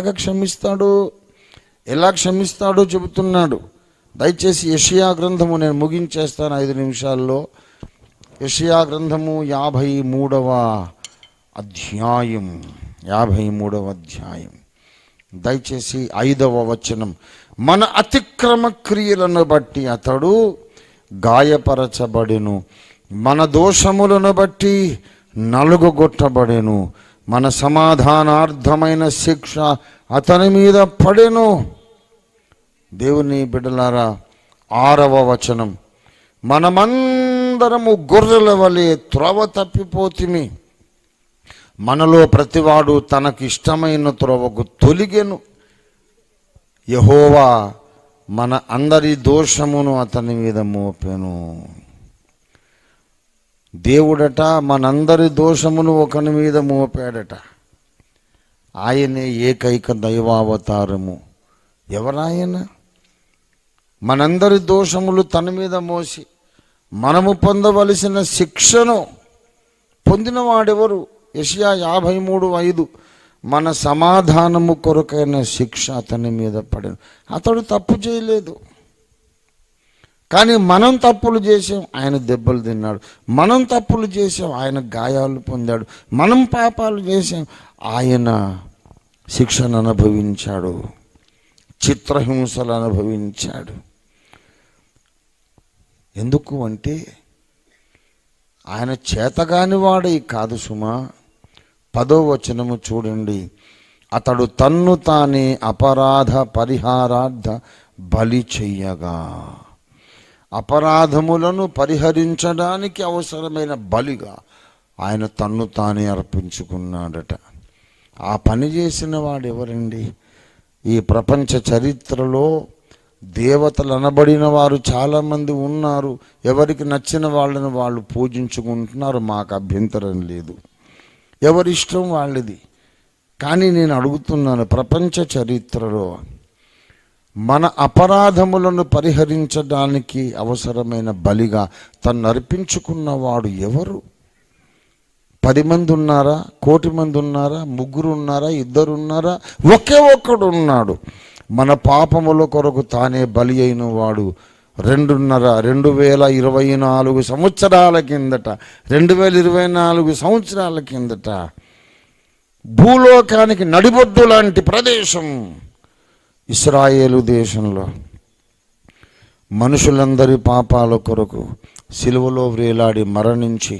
క్షమిస్తాడో చెబుతున్నాడు. దయచేసి యెషయా గ్రంథము, నేను ముగించేస్తాను 5 నిమిషాల్లో. యెషయా గ్రంథము 53వ అధ్యాయం దయచేసి 5వ వచనం. మన అతిక్రమ క్రియలను బట్టి అతడు గాయపరచబడెను, మన దోషములను బట్టి నలుగుగొట్టబడెను, మన సమాధానార్థమైన శిక్ష అతని మీద పడెను. దేవుని బిడ్డలారా, 6వ వచనం. మనమందరము గొర్రెల వలె త్రోవ తప్పిపోతిమి, మనలో ప్రతివాడు తనకిష్టమైన త్రోవకు తొలిగెను, యెహోవా మన అందరి దోషమును అతని మీద మోపెను. దేవుడట మనందరి దోషమును ఒకని మీద మోపాడట. ఆయనే ఏకైక దైవావతారము. ఎవరాయన? మనందరి దోషములు తన మీద మోసి మనము పొందవలసిన శిక్షను పొందినవాడెవరు? యెషయా 53:5. మన సమాధానము కొరకైన శిక్ష అతని మీద పడెను. అతడు తప్పు చేయలేదు, కానీ మనం తప్పులు చేసాం, ఆయన దెబ్బలు తిన్నాడు. మనం తప్పులు చేసాం, ఆయన గాయాలు పొందాడు. మనం పాపాలు చేసాం, ఆయన శిక్షను అనుభవించాడు, చిత్రహింసలు అనుభవించాడు. ఎందుకు అంటే ఆయన చేతగాని వాడే కాదు సుమా. 10వ వచనము చూడండి. అతడు తన్ను తానే అపరాధ పరిహారార్థ బలి చెయ్యగా, అపరాధములను పరిహరించడానికి అవసరమైన బలిగా ఆయన తన్ను తానే అర్పించుకున్నాడట. ఆ పని చేసిన వాడు ఎవరండి? ఈ ప్రపంచ చరిత్రలో దేవతలు అనబడిన వారు చాలామంది ఉన్నారు. ఎవరికి నచ్చిన వాళ్ళని వాళ్ళు పూజించుకుంటున్నారు, మాకు అభ్యంతరం లేదు, ఎవరిష్టం వాళ్ళది. కానీ నేను అడుగుతున్నాను, ప్రపంచ చరిత్రలో మన అపరాధములను పరిహరించడానికి అవసరమైన బలిగా తను అర్పించుకున్నవాడు ఎవరు? 10 మంది ఉన్నారా? 1,000,000 మంది ఉన్నారా? 3 ఉన్నారా? 2 ఉన్నారా? ఒకే ఒక్కడు ఉన్నాడు. మన పాపముల కొరకు తానే బలి అయిన వాడు 2024 సంవత్సరాల కిందట, 2024 సంవత్సరాల కిందట భూలోకానికి నడిబొడ్డు లాంటి ప్రదేశం ఇశ్రాయేలు దేశంలో మనుషులందరి పాపాల కొరకు సిలువలో వ్రేలాడి మరణించి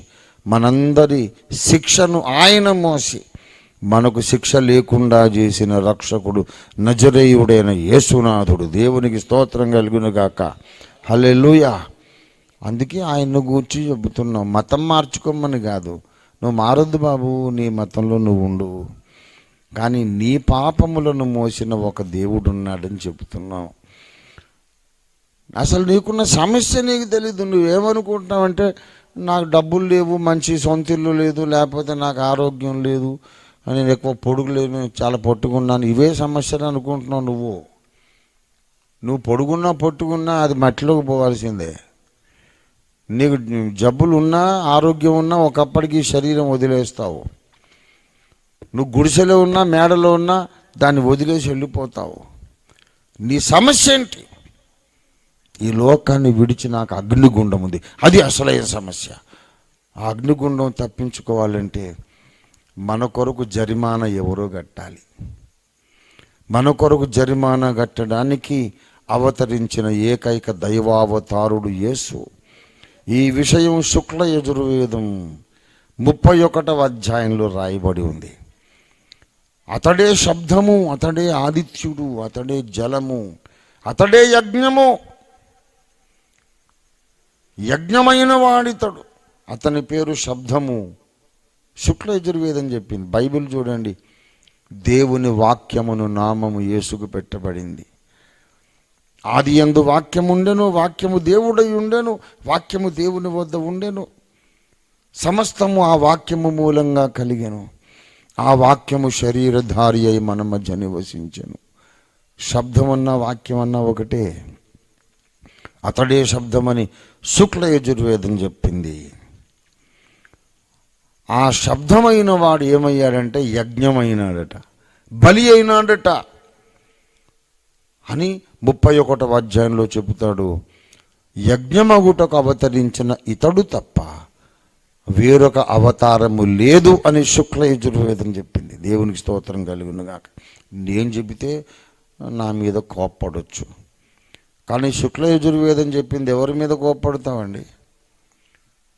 మనందరి శిక్షను ఆయన మోసి మనకు శిక్ష లేకుండా చేసిన రక్షకుడు నజరేయుడైన యేసునాథుడు. దేవునికి స్తోత్రం కలుగునుగాక. హల్లెలూయా. అందుకే ఆయన్ను గూర్చి చెబుతున్నాం. మతం మార్చుకోమని కాదు, నువ్వు మారొద్దు బాబు, నీ మతంలో నువ్వు ఉండు, కానీ నీ పాపములను మోసిన ఒక దేవుడు ఉన్నాడని చెబుతున్నావు. అసలు నీకున్న సమస్య నీకు తెలీదు. నువ్వేమనుకుంటున్నావంటే నాకు డబ్బులు లేవు, మంచి సొంత ఇల్లు లేదు, లేకపోతే నాకు ఆరోగ్యం లేదు, నేను ఎక్కువ పొడుగు లేను, చాలా పొట్టుకున్నాను, ఇవే సమస్యలు అనుకుంటున్నావు. నువ్వు పొడుగున్నా పొట్టుకున్నా అది మట్టిలోకి పోవాల్సిందే. నీకు జబ్బులు ఉన్నా ఆరోగ్యం ఉన్నా ఒకప్పటికి శరీరం వదిలేస్తావు. నువ్వు గుడిసెలో ఉన్నా మేడలో ఉన్నా దాన్ని వదిలేసి వెళ్ళిపోతావు. నీ సమస్య ఏంటి? ఈ లోకాన్ని విడిచి నాకు అగ్నిగుండం ఉంది, అది అసలైన సమస్య. ఆ అగ్నిగుండం తప్పించుకోవాలంటే మన కొరకు జరిమానా ఎవరో కట్టాలి. మన కొరకు జరిమానా కట్టడానికి అవతరించిన ఏకైక దైవావతారుడు యేసు. ఈ విషయం శుక్ల యజుర్వేదం 31వ అధ్యాయంలో రాయబడి ఉంది. అతడే శబ్దము, అతడే ఆదిత్యుడు, అతడే జలము, అతడే యజ్ఞము. యజ్ఞమైన వాడితడు, అతని పేరు శబ్దము. శుక్ల యజుర్వేదం చెప్పింది. బైబిల్ చూడండి, దేవుని వాక్యమును నామము యేసుకు పెట్టబడింది. ఆది యందు వాక్యము ఉండెను, వాక్యము దేవుడై ఉండెను, వాక్యము దేవుని వద్ద ఉండెను, సమస్తము ఆ వాక్యము మూలంగా కలిగెను, ఆ వాక్యము శరీరధారి అయి మన మధ్య నివసించెను. శబ్దమన్నా వాక్యం అన్నా ఒకటే. అతడే శబ్దమని శుక్ల యజుర్వేదం చెప్పింది. ఆ శబ్దమైన వాడు ఏమయ్యాడంటే యజ్ఞమైనాడట, బలి అయినాడట అని 31వ అధ్యాయంలో చెబుతాడు. యజ్ఞమగుటకు అవతరించిన ఇతడు తప్ప వేరొక అవతారము లేదు అని శుక్ల యజుర్వేదం చెప్పింది. దేవునికి స్తోత్రం కలుగునుగాక. నేను చెబితే నా మీద కోప్పడొచ్చు, కానీ శుక్ల యజుర్వేదం చెప్పింది ఎవరి మీద కోప్పడతామండి?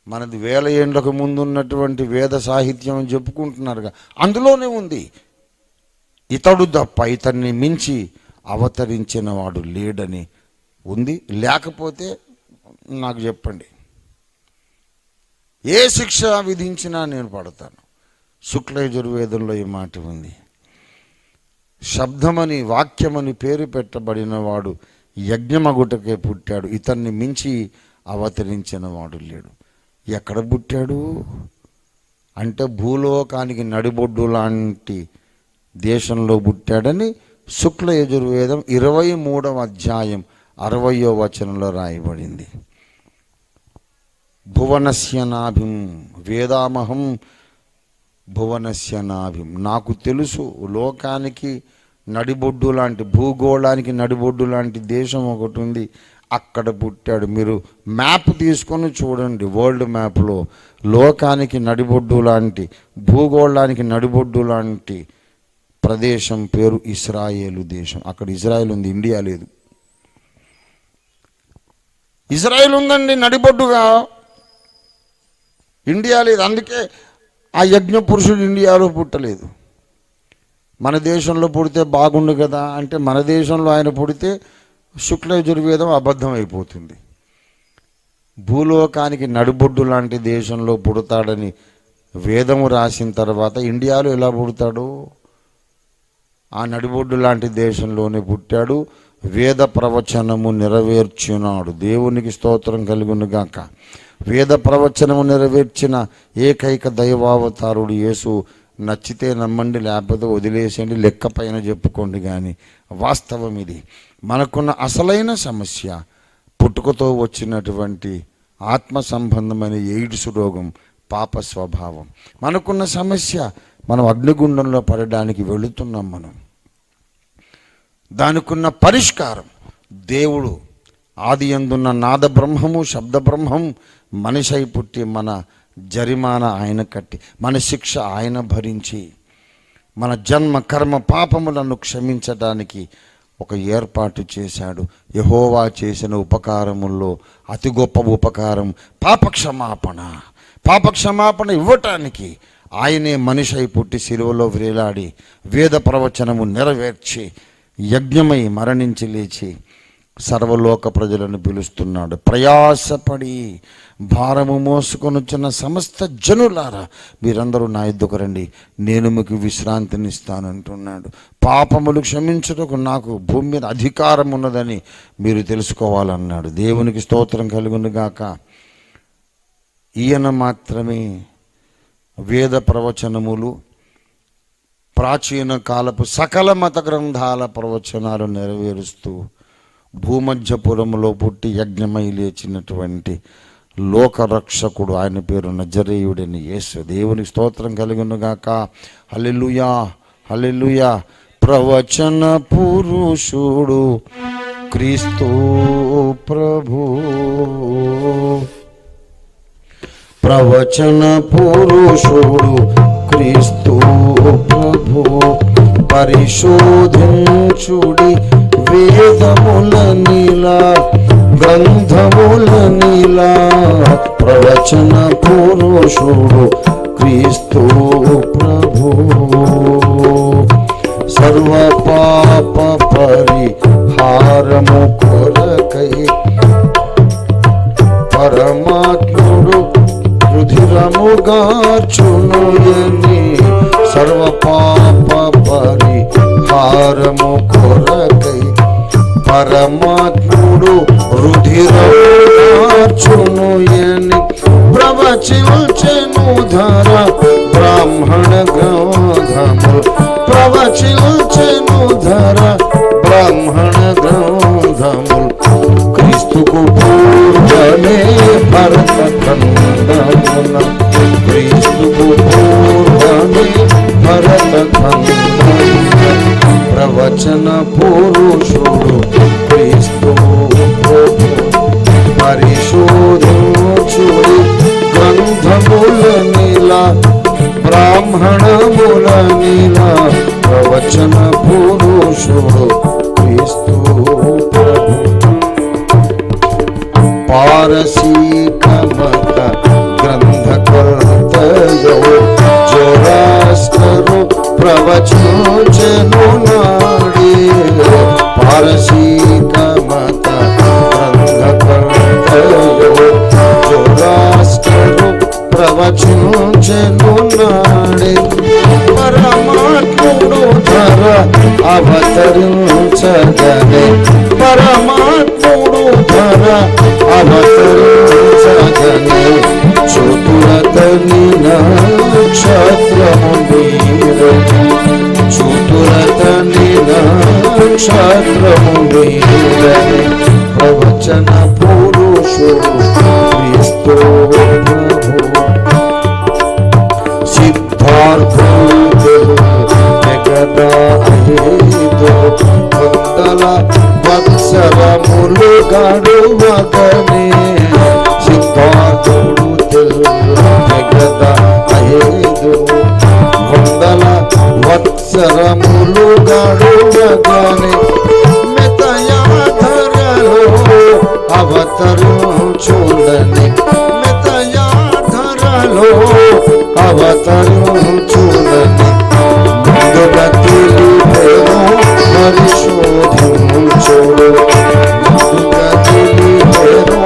మనది 1000 ఏండ్లకు ముందు ఉన్నటువంటి వేద సాహిత్యం అని చెప్పుకుంటున్నారుగా, అందులోనే ఉంది ఇతడు తప్ప ఇతన్ని మించి అవతరించిన వాడు లేడని ఉంది. లేకపోతే నాకు చెప్పండి, ఏ శిక్ష విధించినా నేను పడతాను. శుక్ల యజుర్వేదంలో ఈ మాట ఉంది. శబ్దమని వాక్యమని పేరు పెట్టబడిన వాడు యజ్ఞమగుటకే పుట్టాడు, ఇతన్ని మించి అవతరించిన వాడు లేడు. ఎక్కడ పుట్టాడు అంటే భూలోకానికి నడిబొడ్డు లాంటి దేశంలో పుట్టాడని శుక్ల యజుర్వేదం 23వ అధ్యాయం 60వ వచనంలో రాయబడింది. భువనస్య నాభిం వేదామహం భువనస్య నాభిం. నాకు తెలుసు లోకానికి నడిబొడ్డు లాంటి, భూగోళానికి నడిబొడ్డు లాంటి దేశం ఒకటి ఉంది, అక్కడ పుట్టాడు. మీరు మ్యాప్ తీసుకొని చూడండి, వరల్డ్ మ్యాప్లో లోకానికి నడిబొడ్డు లాంటి, భూగోళానికి నడిబొడ్డు లాంటి ప్రదేశం పేరు ఇజ్రాయేలు దేశం. అక్కడ ఇజ్రాయేల్ ఉంది, ఇండియా లేదు. ఇజ్రాయేల్ ఉందండి నడిబొడ్డుగా, ఇండియా లేదు. అందుకే ఆ యజ్ఞ పురుషుడు ఇండియాలో పుట్టలేదు. మన దేశంలో పుడితే బాగుండు కదా అంటే మన దేశంలో ఆయన పుడితే శుక్ల యజుర్వేదం అబద్ధం అయిపోతుంది. భూలోకానికి నడిబొడ్డు లాంటి దేశంలో పుడతాడని వేదము రాసిన తర్వాత ఇండియాలో ఎలా పుడతాడు? ఆ నడిబొడ్డు లాంటి దేశంలోనే పుట్టాడు. వేద ప్రవచనము నెరవేర్చినాడు. దేవునికి స్తోత్రం కలుగునుగాక. వేద ప్రవచనము నెరవేర్చిన ఏకైక దైవావతారుడు యేసు. నచ్చితే నమ్మండి, లేకపోతే వదిలేసేయండి, లెక్క పైన చెప్పుకోండి, కానీ వాస్తవం ఇది. మనకున్న అసలైన సమస్య పుట్టుకతో వచ్చినటువంటి ఆత్మ సంబంధమైన ఎయిడ్స్ రోగం, పాప స్వభావం. మనకున్న సమస్య మనం అగ్నిగుండంలో పడడానికి వెళుతున్నాం. మనం దానికున్న పరిష్కారం దేవుడు ఆది యందున్న నాద బ్రహ్మము శబ్ద బ్రహ్మం మనిషి అయి పుట్టి మన జరిమానా ఆయన కట్టి, మన శిక్ష ఆయన భరించి, మన జన్మ కర్మ పాపములను క్షమించడానికి ఒక ఏర్పాటు చేశాడు. యెహోవా చేసిన ఉపకారముల్లో అతి గొప్ప ఉపకారం పాపక్షమాపణ. పాపక్షమాపణ ఇవ్వటానికి ఆయనే మనిషి అయి పుట్టి సిలువలో వేలాడి వేద ప్రవచనము నెరవేర్చి యజ్ఞమై మరణించి లేచి సర్వలోక ప్రజలను పిలుస్తున్నాడు. ప్రయాసపడి భారము మోసుకొనుచున్న సమస్త జనులారా మీరందరూ నా యొద్దకు రండి, నేను మీకు విశ్రాంతినిస్తానంటున్నాడు. పాపములు క్షమించుటకు నాకు భూమి మీద అధికారం ఉన్నదని మీరు తెలుసుకోవాలన్నాడు. దేవునికి స్తోత్రం కలుగునుగాక. ఈయన మాత్రమే వేద ప్రవచనములు, ప్రాచీన కాలపు సకల మత గ్రంథాల ప్రవచనాలు నెరవేరుస్తూ భూమధ్యపురంలో పుట్టి యజ్ఞమై లేచినటువంటి లోకరక్షకుడు. ఆయన పేరు నజరేయుడని యేసు. దేవుని స్తోత్రం కలుగునుగాక. హల్లెలూయా, హల్లెలూయా. ప్రవచన పురుషుడు క్రీస్తు ప్రభు, ప్రవచన పురుషుడు క్రీస్తు ప్రభు. పరిశోధించుడి వేదముల నీలా గ్రంథముల నీలా. ప్రవచన పురుషుడు క్రీస్తు ప్రభు. సర్వ పాప పరిహారము కొరకై పరమాత్ముడు రుధిరముగార్చునుయని. సర్వ పాప పరిహారము కొరకై పరమాత్ముడు రుధిరముగార్చునుయని. ప్రవచించెను ధర బ్రాహ్మణ గ్రంథములు. ప్రవచించెను ధర బ్రాహ్మణ గ్రంథములు. క్రీస్తుకు ప్రవచన పురుషుడు క్రీస్తు పరిశోధించుడి గ్రంథముల నీలా బ్రాహ్మణముల నీలా ప్రవచన పురుషుడు క్రీస్తు పారసీక మత గ్రంథకర్తయో జొరాస్ట్రు ప్రవచించెను నాడే పారసీక మత గ్రంథకర్తయో జొరాస్ట్రు ప్రవచించెను నాడే పరమాత్ముడు ధర అవతరించగనే పరమాత్ముడు ధర అవతరించగనే చతురతని నక్షత్రము వీరని చతురతని నక్షత్రము వీరని ప్రవచన పురుషుడు క్రీస్తు సిద్ధార్థుడు వందల వత్సరములు గడువగనే సిద్ధార్థుడు గదా 5 వందల వత్సరములు గడువగనే మెతయాధరలో అవతరించుడని మెతయాధరలో అవతరించుడని ముందుగా తెలిపేను పరిశోధించుడు ముందుగా తెలిపేను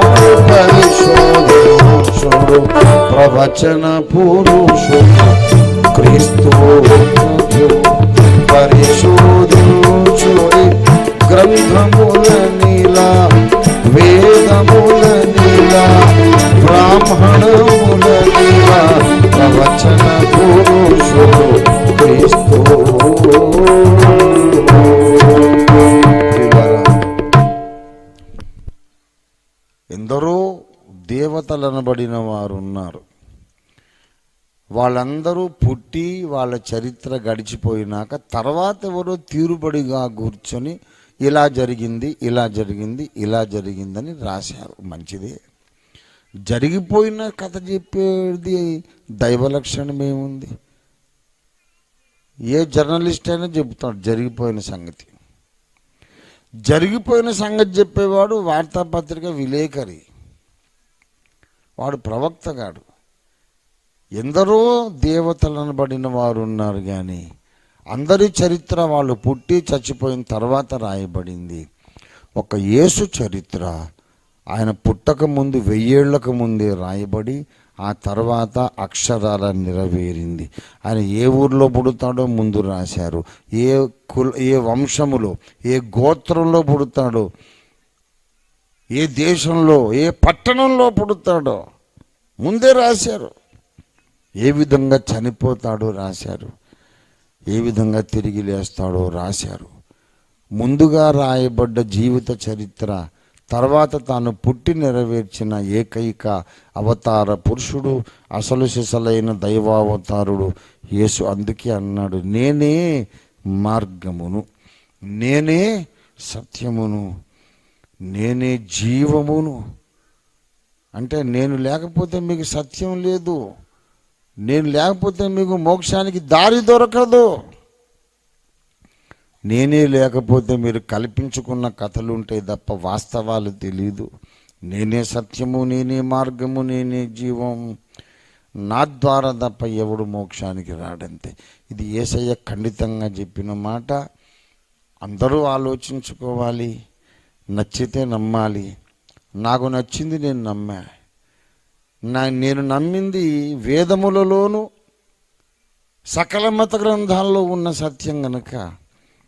పరిశోధించుడు ప్రవచన పురుషుడు క్రీస్తు పరిశోధించుడి గ్రంథముల నీలా వేదముల నీలా బ్రాహ్మణముల నీలా ప్రవచన పురుషుడు క్రీస్తు. ఎందరో దేవతలనబడిన వారు ఉన్నారు. వాళ్ళందరూ పుట్టి వాళ్ళ చరిత్ర గడిచిపోయినాక తర్వాత ఎవరో తీరుబడిగా కూర్చొని ఇలా జరిగింది ఇలా జరిగింది ఇలా జరిగిందని రాశారు. మంచిదే. జరిగిపోయిన కథ చెప్పేది దైవ లక్షణం ఏముంది? ఏ జర్నలిస్ట్ అయినా చెబుతాడు జరిగిపోయిన సంగతి. జరిగిపోయిన సంగతి చెప్పేవాడు వార్తాపత్రిక విలేకరి, వాడు ప్రవక్తగాడు. ఎందరో దేవతలనబడిన వారు ఉన్నారు, కానీ అందరి చరిత్ర వాళ్ళు పుట్టి చచ్చిపోయిన తర్వాత రాయబడింది. ఒక యేసు చరిత్ర ఆయన పుట్టక ముందు 1000 ఏళ్లకు ముందే రాయబడి ఆ తర్వాత అక్షరాల నెరవేరింది. ఆయన ఏ ఊర్లో పుడతాడో ముందు రాశారు, ఏ వంశములో ఏ గోత్రంలో పుడతాడో, ఏ దేశంలో ఏ పట్టణంలో పుడతాడో ముందే రాశారు. ఏ విధంగా చనిపోతాడో రాశారు, ఏ విధంగా తిరిగి లేస్తాడో రాశారు. ముందుగా రాయబడ్డ జీవిత చరిత్ర తర్వాత తాను పుట్టి నెరవేర్చిన ఏకైక అవతార పురుషుడు, అసలు సిసలైన దైవావతారుడు యేసు. అందుకే అన్నాడు, నేనే మార్గమును, నేనే సత్యమును, నేనే జీవమును. అంటే నేను లేకపోతే మీకు సత్యం లేదు, నేను లేకపోతే మీకు మోక్షానికి దారి దొరకదు. నేనే లేకపోతే మీరు కల్పించుకున్న కథలు ఉంటాయి తప్ప వాస్తవాలు తెలీదు. నేనే సత్యము, నేనే మార్గము, నేనే జీవం, నా ద్వారా తప్ప ఎవడు మోక్షానికి రాడంతే. ఇది యేసయ్య ఖండితంగా చెప్పిన మాట. అందరూ ఆలోచించుకోవాలి, నచ్చితే నమ్మాలి. నాకు నచ్చింది నేను నమ్మా. నేను నమ్మింది వేదములలోను సకల మత గ్రంథాల్లో ఉన్న సత్యం గనక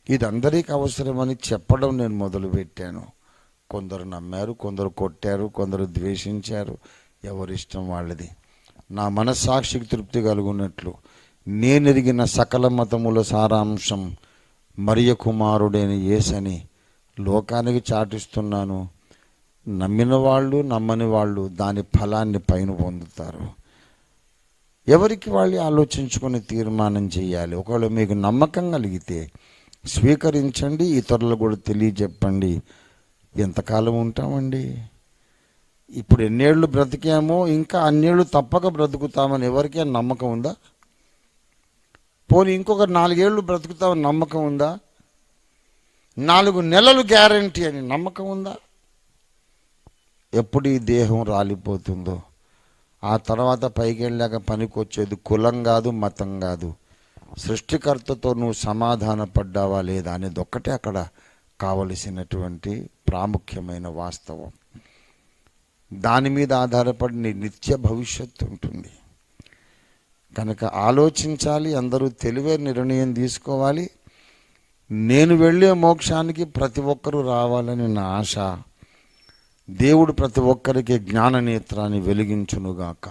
ఇది అందరికీ అవసరమని చెప్పడం నేను మొదలుపెట్టాను. కొందరు నమ్మారు, కొందరు కొట్టారు, కొందరు ద్వేషించారు. ఎవరిష్టం వాళ్ళది. నా మనస్సాక్షికి తృప్తి కలుగున్నట్లు నేనెరిగిన సకల మతముల సారాంశం మరియ కుమారుడైన యేసని లోకానికి చాటిస్తున్నాను. నమ్మిన వాళ్ళు నమ్మని వాళ్ళు దాని ఫలాన్ని పైన పొందుతారు. ఎవరికి వాళ్ళు ఆలోచించుకొని తీర్మానం చేయాలి. ఒకవేళ మీకు నమ్మకం కలిగితే స్వీకరించండి, ఇతరులు కూడా తెలియజెప్పండి. ఎంతకాలం ఉంటామండి? ఇప్పుడు ఎన్నేళ్ళు బ్రతికామో ఇంకా అన్నేళ్ళు తప్పక బ్రతుకుతామని ఎవరికైనా నమ్మకం ఉందా? పోనీ ఇంకొక 4 ఏళ్ళు బ్రతుకుతామని నమ్మకం ఉందా? 4 నెలలు గ్యారంటీ అని నమ్మకం ఉందా? ఎప్పుడు ఈ దేహం రాలిపోతుందో ఆ తర్వాత పైకి వెళ్ళాక పనికొచ్చేది కులం కాదు, మతం కాదు, సృష్టికర్తతో నువ్వు సమాధాన పడ్డావా లేదా అనేది ఒక్కటే అక్కడ కావలసినటువంటి ప్రాముఖ్యమైన వాస్తవం. దాని మీద ఆధారపడి నీ నిత్య భవిష్యత్తు ఉంటుంది. కనుక ఆలోచించాలి, అందరూ తెలివైన నిర్ణయం తీసుకోవాలి. నేను వెళ్ళే మోక్షానికి ప్రతి ఒక్కరూ రావాలని నా ఆశ. దేవుడు ప్రతి ఒక్కరికి జ్ఞాన నేత్రాన్ని వెలిగించునుగాక.